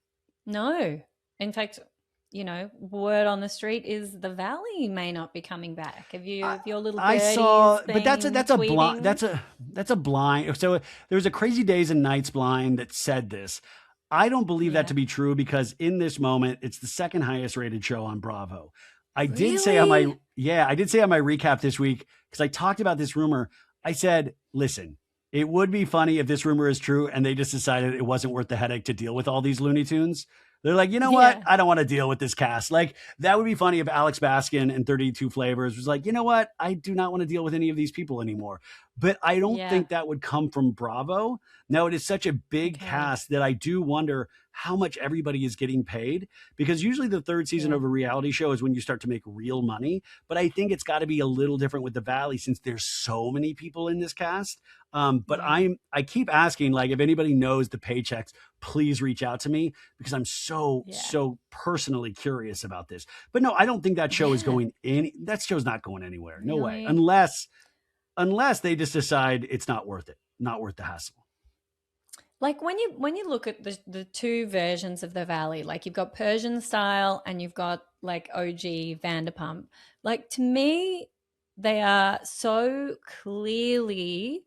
No. In fact, word on the street is the Valley may not be coming back. Have your little I birdies saw, but been that's a blind, tweeting? that's a blind. So there was a Crazy Days and Nights blind that said this. I don't believe that Yeah. to be true, because in this moment, it's the second highest rated show on Bravo. I did say on Really? I did say on my recap this week, because I talked about this rumor. I said, listen, it would be funny if this rumor is true and they just decided it wasn't worth the headache to deal with all these Looney Tunes. They're like, you know what? Yeah. I don't want to deal with this cast. Like, that would be funny if Alex Baskin and 32 Flavors was like, you know what? I do not want to deal with any of these people anymore. But I don't Yeah. think that would come from Bravo. No, it is such a big Okay. cast that I do wonder how much everybody is getting paid, because usually the third season of a reality show is when you start to make real money. But I think it's got to be a little different with the Valley since there's so many people in this cast. But I keep asking, like, if anybody knows the paychecks, please reach out to me, because I'm so personally curious about this. But no, I don't think that show is going that show's not going anywhere. No way. Unless they just decide it's not worth it, not worth the hassle. Like when you look at the two versions of the Valley, like you've got Persian style and you've got like OG Vanderpump. Like to me, they are so clearly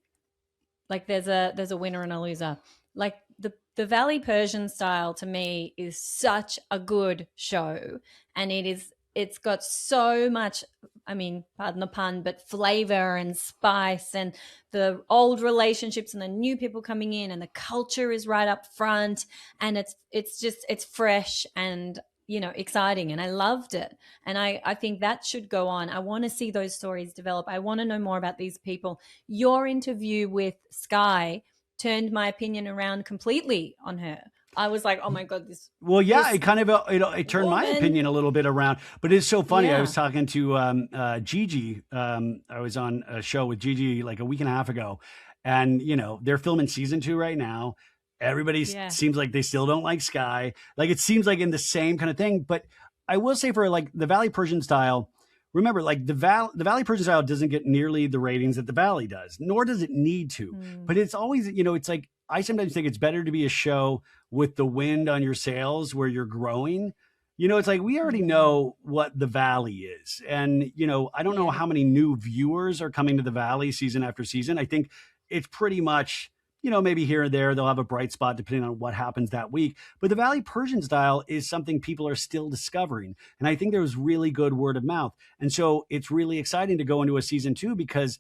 like there's a winner and a loser. Like the Valley Persian style to me is such a good show, and it's got so much, I mean, pardon the pun, but flavor and spice, and the old relationships and the new people coming in, and the culture is right up front, and it's fresh and, you know, exciting, and I loved it. And I think that should go on. I want to see those stories develop. I want to know more about these people. Your interview with Sky turned my opinion around completely on her. I was like, oh my God, this. Well, yeah, it kind of, it turned my opinion a little bit around, but it's so funny. I was talking to Gigi. I was on a show with Gigi like a week and a half ago, and, you know, they're filming season 2 right now. Everybody seems like they still don't like Sky. Like, it seems like in the same kind of thing. But I will say for like the Valley Persian style, remember, like the Valley Persian style doesn't get nearly the ratings that the Valley does, nor does it need to. But it's always, you know, it's like, I sometimes think it's better to be a show with the wind on your sails where you're growing. You know, it's like, we already know what the Valley is. And, you know, I don't know how many new viewers are coming to the Valley season after season. I think it's pretty much, you know, maybe here or there, they'll have a bright spot depending on what happens that week. But the Valley Persian style is something people are still discovering. And I think there's really good word of mouth. And so it's really exciting to go into a season 2, because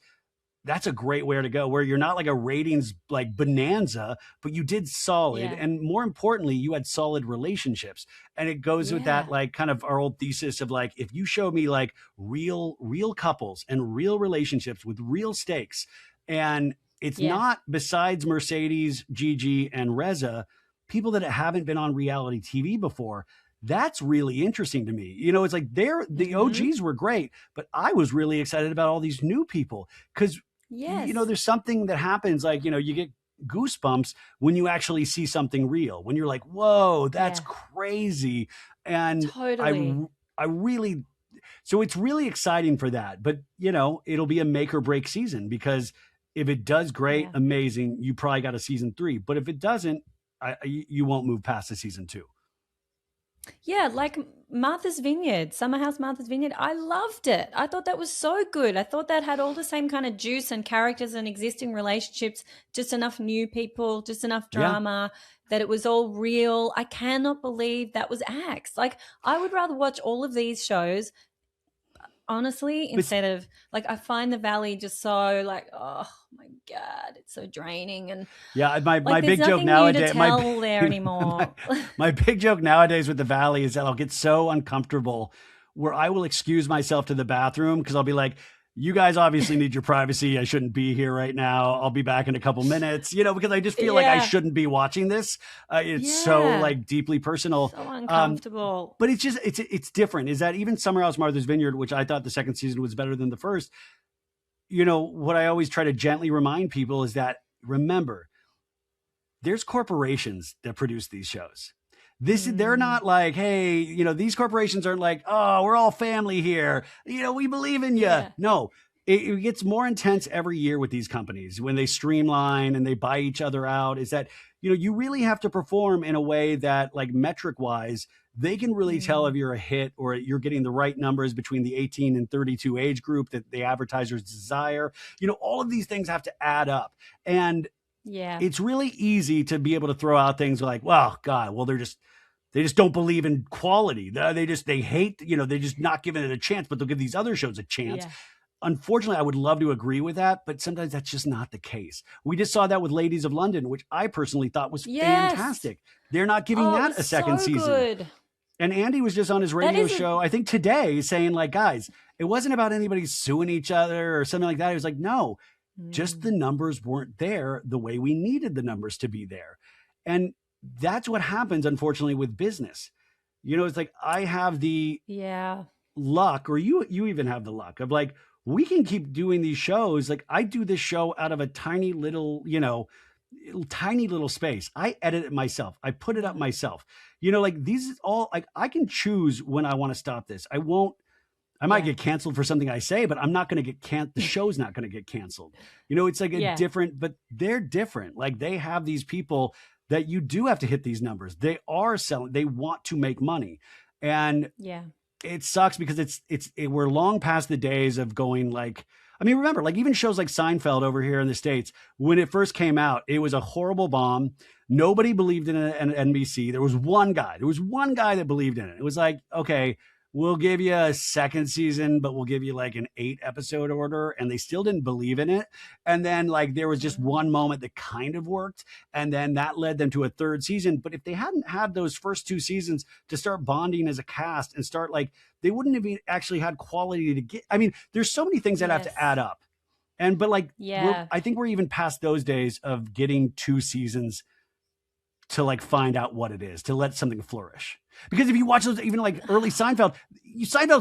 that's a great way to go, where you're not like a ratings like bonanza, but you did solid. And more importantly, you had solid relationships. And it goes with that, like, kind of our old thesis of like, if you show me like real couples and real relationships with real stakes, and it's not, besides Mercedes, Gigi, and Reza, people that haven't been on reality TV before, that's really interesting to me. You know, it's like the OGs were great, but I was really excited about all these new people, because you know, there's something that happens, like, you know, you get goosebumps when you actually see something real, when you're like, whoa, that's crazy. And I really, so it's really exciting for that. But, you know, it'll be a make or break season, because if it does great, amazing, you probably got a season 3. But if it doesn't, you won't move past the season 2. Yeah, like Martha's Vineyard, Summer House Martha's Vineyard. I loved it. I thought that was so good. I thought that had all the same kind of juice and characters and existing relationships, just enough new people, just enough drama, that it was all real. I cannot believe that was axed. Like, I would rather watch all of these shows, honestly, instead of, like, I find the Valley just so like, oh my God, it's so draining. And my big joke nowadays, anymore. My big joke nowadays with the Valley is that I'll get so uncomfortable where I will excuse myself to the bathroom, because I'll be like, you guys obviously need your privacy. I shouldn't be here right now. I'll be back in a couple minutes, you know, because I just feel like I shouldn't be watching this. It's so like deeply personal. So uncomfortable. But it's just, it's different. Is that even Summer House Martha's Vineyard, which I thought the second season was better than the first, you know, what I always try to gently remind people is that, remember, there's corporations that produce these shows. They're not like, hey, you know, these corporations aren't like, oh, we're all family here, you know, we believe in you. No, it gets more intense every year with these companies when they streamline and they buy each other out. Is that, you know, you really have to perform in a way that, like, metric wise, they can really tell if you're a hit or you're getting the right numbers between the 18 and 32 age group that the advertisers desire. You know, all of these things have to add up. And it's really easy to be able to throw out things like, well, God, well, they just don't believe in quality. They hate, you know, they're just not giving it a chance, but they'll give these other shows a chance. Unfortunately, I would love to agree with that, but sometimes that's just not the case. We just saw that with Ladies of London, which I personally thought was fantastic. They're not giving that a second season. Good. And Andy was just on his radio show, I think today, saying like, guys, it wasn't about anybody suing each other or something like that. He was like, no, just the numbers weren't there the way we needed the numbers to be there. And that's what happens, unfortunately, with business. It's like I have the luck, or you even have the luck of like, we can keep doing these shows. Like I do this show out of a tiny little, tiny little space. I edit it myself. I put it up myself. Like these is all like, I can choose when I want to stop this. I might get canceled for something I say, but I'm not going to get the show's not going to get canceled. It's like a different, but they're different. Like they have these people that you do have to hit these numbers. They are selling, they want to make money. And it sucks because we're long past the days of going like, I mean, remember, like even shows like Seinfeld over here in the States, when it first came out, it was a horrible bomb. Nobody believed in it at NBC. There was one guy that believed in it. It was like, okay, we'll give you a second season, but we'll give you like an 8-episode order. And they still didn't believe in it. And then like there was just one moment that kind of worked. And then that led them to a third season. But if they hadn't had those first 2 seasons to start bonding as a cast and start like, they wouldn't have actually had quality to get. I mean, there's so many things that have to add up. But like, I think we're even past those days of getting 2 seasons to like find out what it is, to let something flourish. Because if you watch those, even like early Seinfeld's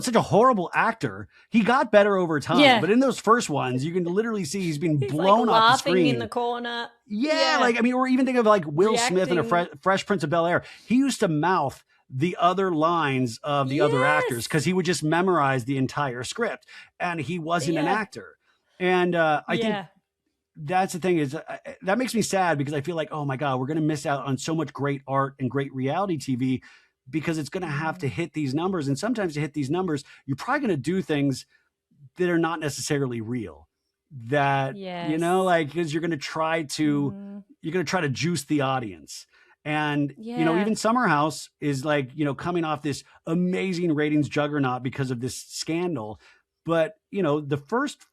such a horrible actor. He got better over time, but in those first ones, you can literally see he's being blown like off the screen. Laughing in the corner. Like, I mean, or even think of like Will Smith in a Fresh Prince of Bel-Air. He used to mouth the other lines of the other actors because he would just memorize the entire script, and he wasn't an actor. And I think that's the thing is that makes me sad because I feel like, oh my God, we're going to miss out on so much great art and great reality TV because it's going to have to hit these numbers. And sometimes to hit these numbers, you're probably going to do things that are not necessarily real. That, like, because you're going to try to juice the audience. And, even Summer House is like, coming off this amazing ratings juggernaut because of this scandal. But, the first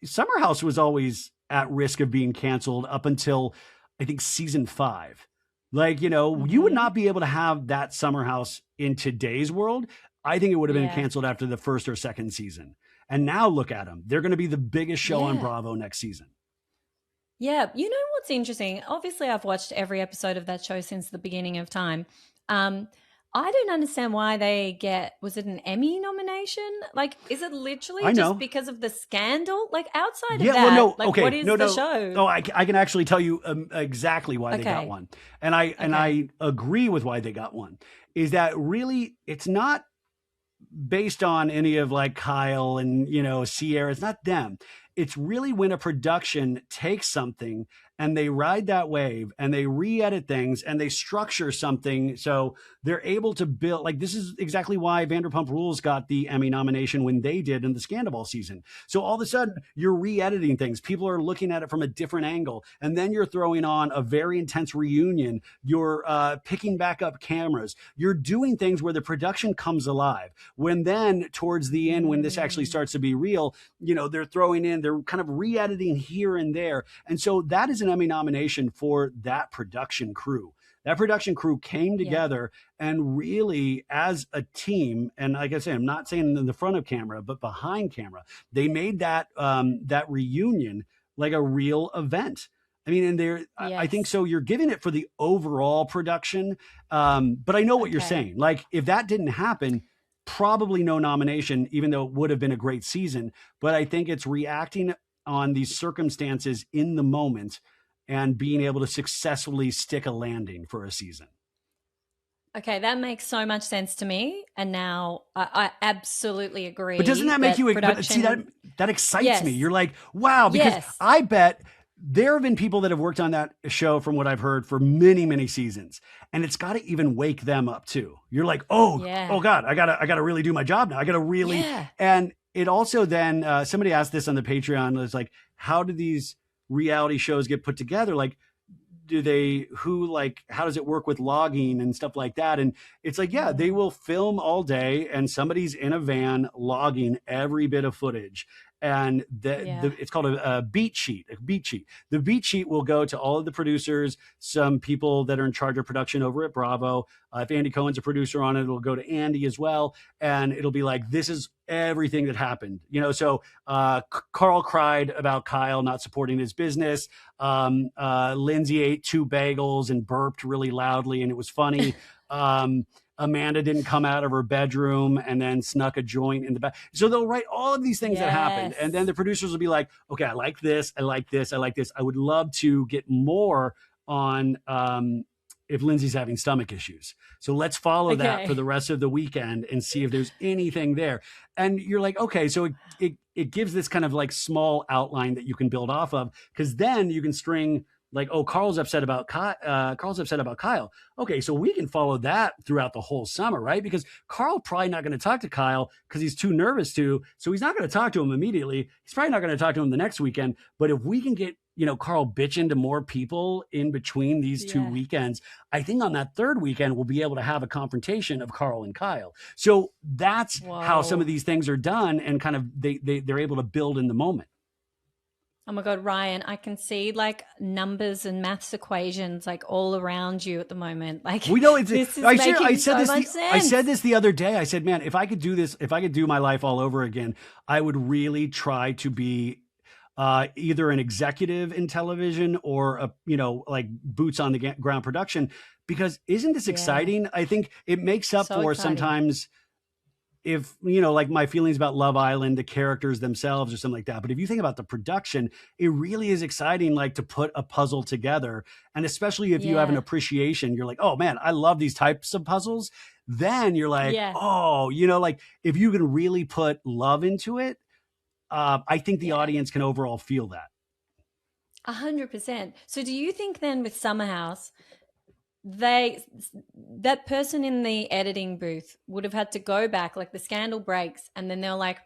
Summer House was always at risk of being canceled up until I think season 5. Like, you would not be able to have that Summer House in today's world. I think it would have been canceled after the first or second season. And now look at them. They're going to be the biggest show on Bravo next season. Yeah. You know what's interesting? Obviously, I've watched every episode of that show since the beginning of time. I don't understand why they was it an Emmy nomination? Like, is it literally just because of the scandal? Like, outside of that, what is the show? No, I can actually tell you exactly why they got one. And I agree with why they got one. Is that really, it's not based on any of like Kyle and, Sierra. It's not them. It's really when a production takes something and they ride that wave and they re-edit things and they structure something so they're able to build. Like, this is exactly why Vanderpump Rules got the Emmy nomination when they did in the Scandal season. So all of a sudden you're re-editing things. People are looking at it from a different angle. And then you're throwing on a very intense reunion. You're picking back up cameras. You're doing things where the production comes alive. When then towards the end, when this actually starts to be real, they're kind of re-editing here and there. And so that is an Emmy nomination for that production crew. That production crew came together and really, as a team, and like I say, I'm not saying in the front of camera, but behind camera, they made that that reunion like a real event. I mean, and I think so. You're giving it for the overall production, but I know what you're saying. Like, if that didn't happen, probably no nomination, even though it would have been a great season. But I think it's reacting on these circumstances in the moment and being able to successfully stick a landing for a season. Okay, that makes so much sense to me. And now I absolutely agree. But doesn't that make you, see, that excites me. You're like, wow, because I bet there have been people that have worked on that show, from what I've heard, for many, many seasons. And it's got to even wake them up too. You're like, oh God, I gotta really do my job now. I gotta really, and it also then, somebody asked this on the Patreon, it's like, how do these reality shows get put together? Like, how does it work with logging and stuff like that? And it's like, they will film all day and somebody's in a van logging every bit of footage. and Yeah. it's called a beat sheet. A beat sheet. The beat sheet will go to all of the producers, some people that are in charge of production over at Bravo. If Andy Cohen's a producer on it, it'll go to Andy as well, and it'll be like, this is everything that happened. So Carl cried about Kyle not supporting his business. Lindsay ate 2 bagels and burped really loudly, and it was funny. Amanda didn't come out of her bedroom and then snuck a joint in the back. So they'll write all of these things that happened. And then the producers will be like, okay, I like this. I like this. I like this. I would love to get more on if Lindsay's having stomach issues. So let's follow that for the rest of the weekend and see if there's anything there. And you're like, okay, so it gives this kind of like small outline that you can build off of, because then you can string like, oh, Carl's upset about Kyle. Okay, so we can follow that throughout the whole summer, right? Because Carl probably not going to talk to Kyle because he's too nervous to. So he's not going to talk to him immediately. He's probably not going to talk to him the next weekend. But if we can get, Carl bitching to more people in between these 2 weekends, I think on that third weekend, we'll be able to have a confrontation of Carl and Kyle. So that's how some of these things are done, and kind of they're able to build in the moment. Oh my God, Ryan, I can see like numbers and maths equations like all around you at the moment. Like, we know it's, this is making so much sense. I said this the other day. I said, man, if I could do this, if I could do my life all over again, I would really try to be either an executive in television or like boots on the ground production, because isn't this exciting? I think it makes up for sometimes, if, like my feelings about Love Island, the characters themselves or something like that. But if you think about the production, it really is exciting, like to put a puzzle together. And especially if you have an appreciation, you're like, oh man, I love these types of puzzles. Then you're like, oh, like if you can really put love into it, I think the audience can overall feel that. 100%. So do you think then with Summer House, that person in the editing booth would have had to go back, like the scandal breaks, and then they're like,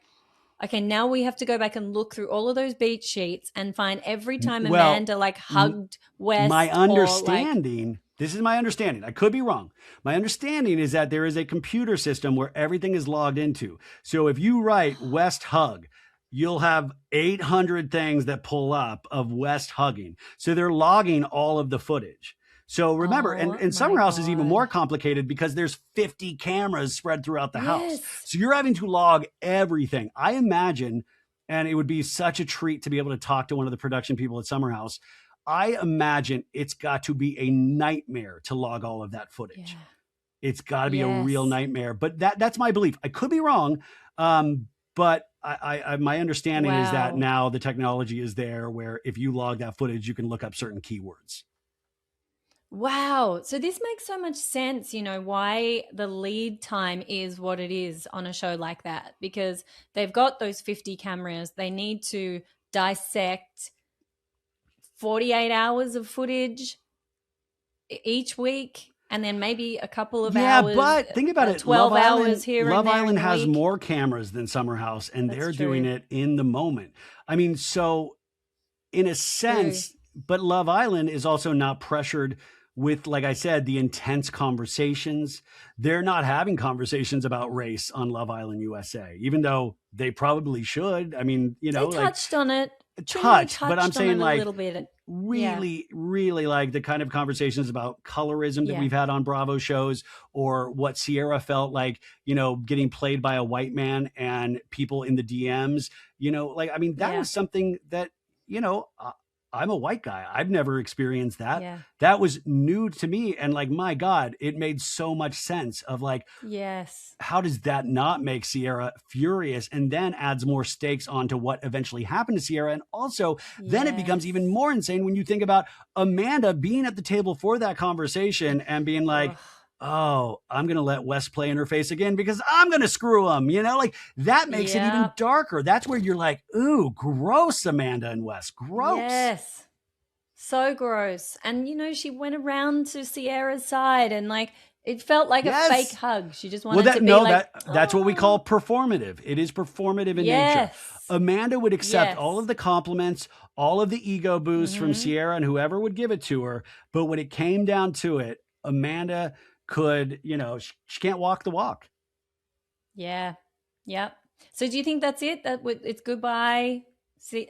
okay, now we have to go back and look through all of those beat sheets and find every time Amanda like hugged Wes. My understanding, this is my understanding, I could be wrong. My understanding is that there is a computer system where everything is logged into. So if you write West hug, you'll have 800 things that pull up of West hugging. So they're logging all of the footage. So remember, and Summer House is even more complicated because there's 50 cameras spread throughout the house. So you're having to log everything. I imagine, and it would be such a treat to be able to talk to one of the production people at Summer House, I imagine it's got to be a nightmare to log all of that footage. It's got to be a real nightmare. But that's my belief. I could be wrong, but my understanding is that now the technology is there where if you log that footage, you can look up certain keywords. Wow. So this makes so much sense, why the lead time is what it is on a show like that, because they've got those 50 cameras. They need to dissect 48 hours of footage each week, and then maybe a couple of hours. Yeah, but think about it. 12 hours here and there. Love Island has more cameras than Summer House, and they're doing it in the moment. I mean, so in a sense, but Love Island is also not pressured with, like I said, the intense conversations. They're not having conversations about race on Love Island USA, even though they probably should. I mean, they touched on it. But I'm saying like a little bit. Really like the kind of conversations about colorism that we've had on Bravo shows, or what Sierra felt like, getting played by a white man and people in the DMs, that was something that, I'm a white guy. I've never experienced that. Yeah. That was new to me. And like, my God, it made so much sense of like, how does that not make Sierra furious, and then adds more stakes onto what eventually happened to Sierra. And also then it becomes even more insane when you think about Amanda being at the table for that conversation and being like, oh, I'm going to let Wes play in her face again because I'm going to screw him. Like that makes it even darker. That's where you're like, ooh, gross, Amanda and Wes. Gross. Yes. So gross. And, she went around to Sierra's side and like, it felt like a fake hug. She just wanted to be that's what we call performative. It is performative in nature. Amanda would accept all of the compliments, all of the ego boosts from Sierra and whoever would give it to her. But when it came down to it, Amanda could, she can't walk the walk. Yeah. Yep. So do you think that's it? It's goodbye,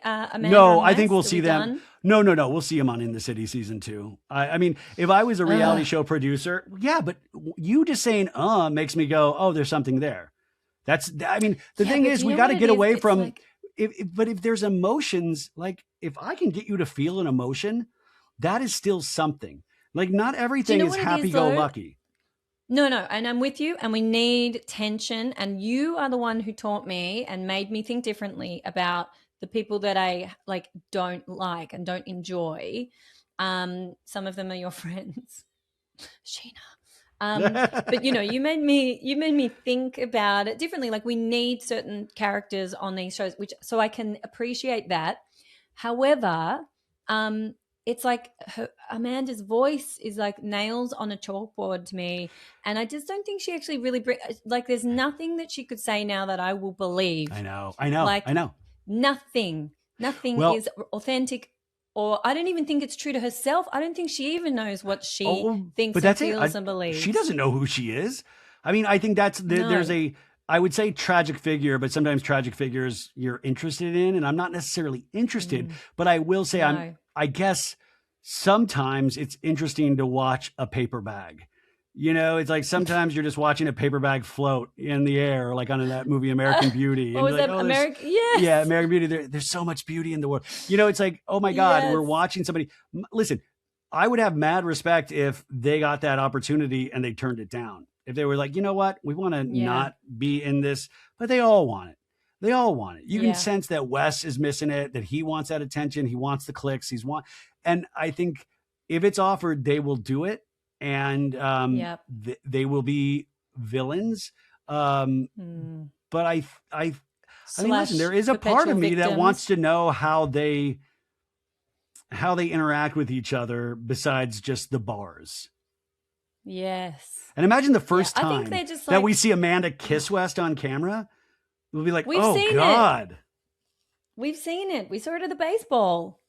Amanda No, and I think Wes? we'll That see we're them. done? No, no, no. We'll see them on In the City season 2. I mean, if I was a reality Ugh. show producer, yeah, but you just saying makes me go, oh, there's something there. I mean, the Yeah, thing but is, do you we know got what to it get is? away It's from like, but if there's emotions, like if I can get you to feel an emotion, that is still something. Like not do you everything know is what it is happy go though? lucky. No, no, and I'm with you, and we need tension. And you are the one who taught me and made me think differently about the people that I like don't like and don't enjoy. Some of them are your friends, Sheena. But you know, you made me think about it differently. Like we need certain characters on these shows, which so I can appreciate that. However, um, it's like Amanda's voice is like nails on a chalkboard to me, and I just don't think she actually really like. There's nothing that she could say now that I will I believe. know, I know, Like I know. nothing Well, is authentic, or I don't even think it's true to herself. I don't think she even knows what she oh, thinks but and that's it. feels and She believes. doesn't know who she is. I mean, I think there's No. I would say tragic figure, but sometimes tragic figures you're interested in, and I'm not necessarily interested, Mm, but I will say no. I guess sometimes it's interesting to watch a paper bag. It's like sometimes you're just watching a paper bag float in the air, like on that movie American Beauty, What and you're was like, that? oh, American? yeah, Yes. American Beauty. There's so much beauty in the world. It's like, oh my God, we're Yes. watching somebody. Listen, I would have mad respect if they got that opportunity and they turned it down. If they were like, you know what, we want to Yeah. not be in this, but they all want it. They all want it. You can Yeah. sense that Wes is missing it, that he wants that attention, he wants the clicks, and I think if it's offered, they will do it, and Yep. they will be villains. Um, Mm. but I mean, listen, there Slash is a part perpetual of me that wants victims. to know how they interact with each other besides just the bars. Yes. And imagine the Yeah. first I think time they're just that we like, see Amanda kiss West on camera, we'll be like, we've "Oh seen it. God." We've seen it. We saw it at the baseball.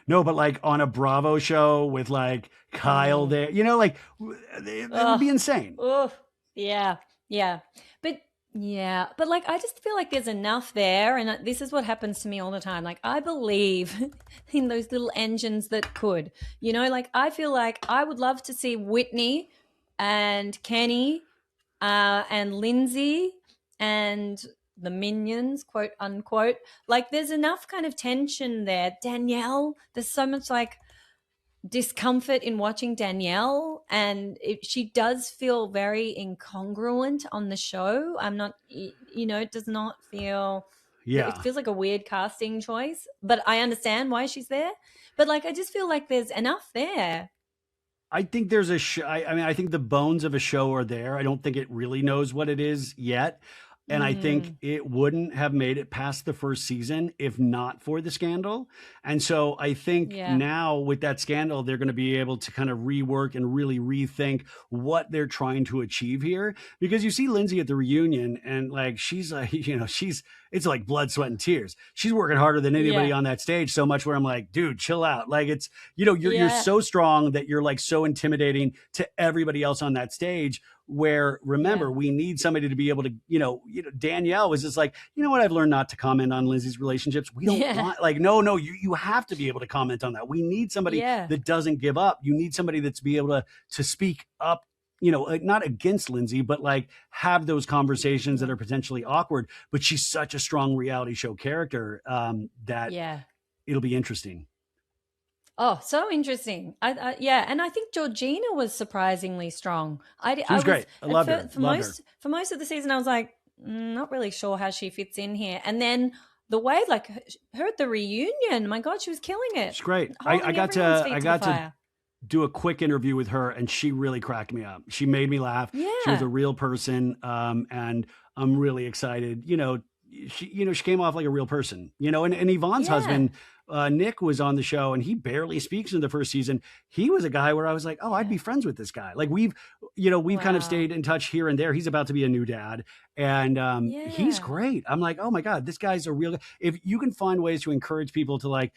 No, but like on a Bravo show with like Kyle Mm. there, like it would be Oh, insane. oh, yeah, yeah. But yeah, but like I just feel like there's enough there, and this is what happens to me all the time. Like I believe in those little engines that could, like I feel like I would love to see Whitney and Kenny, and Lindsay and the minions, quote unquote. Like there's enough kind of tension there. Danielle, there's so much like discomfort in watching Danielle, and she does feel very incongruent on the show. I'm not, it does not feel. It Yeah. feels like a weird casting choice, but I understand why she's there. But like, I just feel like there's enough there. I think there's I mean, I think the bones of a show are there. I don't think it really knows what it is yet. And I think Mm, it wouldn't have made it past the first season if not for the scandal. And so I think yeah, now with that scandal, they're going to be able to kind of rework and really rethink what they're trying to achieve here. Because you see Lindsay at the reunion and like, she's like, it's like blood, sweat, and tears. She's working harder than anybody yeah, on that stage so much where I'm like, dude, chill out. Like you're yeah, so strong that you're like so intimidating to everybody else on that stage where yeah, remember we need somebody to be able to Danielle was just like, you know what, I've learned not to comment on Lindsay's relationships. We don't yeah, want like no you have to be able to comment on that. We need somebody yeah. that doesn't give up. You need somebody that's be able to speak up, like not against Lindsay, but like have those conversations that Yeah. are potentially awkward. But she's such a strong reality show character that Yeah. it'll be interesting. Oh, so interesting. Yeah, and I think Georgina was surprisingly strong. She I was was great. I loved her. for Loved her. most of the season. I was like, not really sure how she fits in here. And then the way, like her at the reunion, my God, she was killing it, She's great. holding everyone's feet I to the got to fire. do a quick interview with her and she really cracked me up. She made me laugh. She was a Yeah, real person. And I'm really excited. She came off like a real person, and Yvonne's yeah, husband, Nick was on the show and he barely speaks in the first season. He was a guy where I was like, oh, I'd yeah. be friends with this guy. Like we've kind of Wow. stayed in touch here and there. He's about to be a new dad and he's Yeah, great. I'm like, oh my God, this guy's a real, if you can find ways to encourage people to like,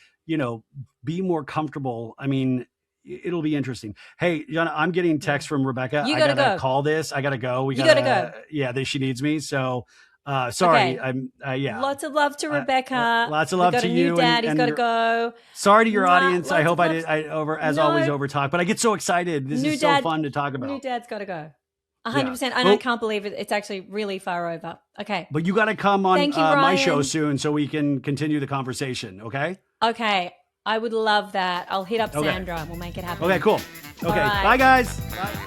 be more comfortable. I mean, it'll be interesting. Hey, Jana, I'm getting yeah. text from Rebecca. You I gotta gotta go. call this. I gotta go. You gotta go. She needs me. So Sorry, Okay. I'm yeah. Lots of love to Rebecca. Lots of love We've got to a you. new dad. He's got to go. Sorry to your Mwah. audience. I Lots hope of I love. did. As always, over talk. But I get so excited. This is so fun to talk about. New dad's got to go. 100%. And I can't believe it. It's actually really far over. Okay. But you got to come on Thank you, my Ryan. show soon so we can continue the conversation. Okay. Okay. I would love that. I'll hit up Sandra and we'll make it happen. Okay. Cool. Okay. Right. Bye, guys. Bye.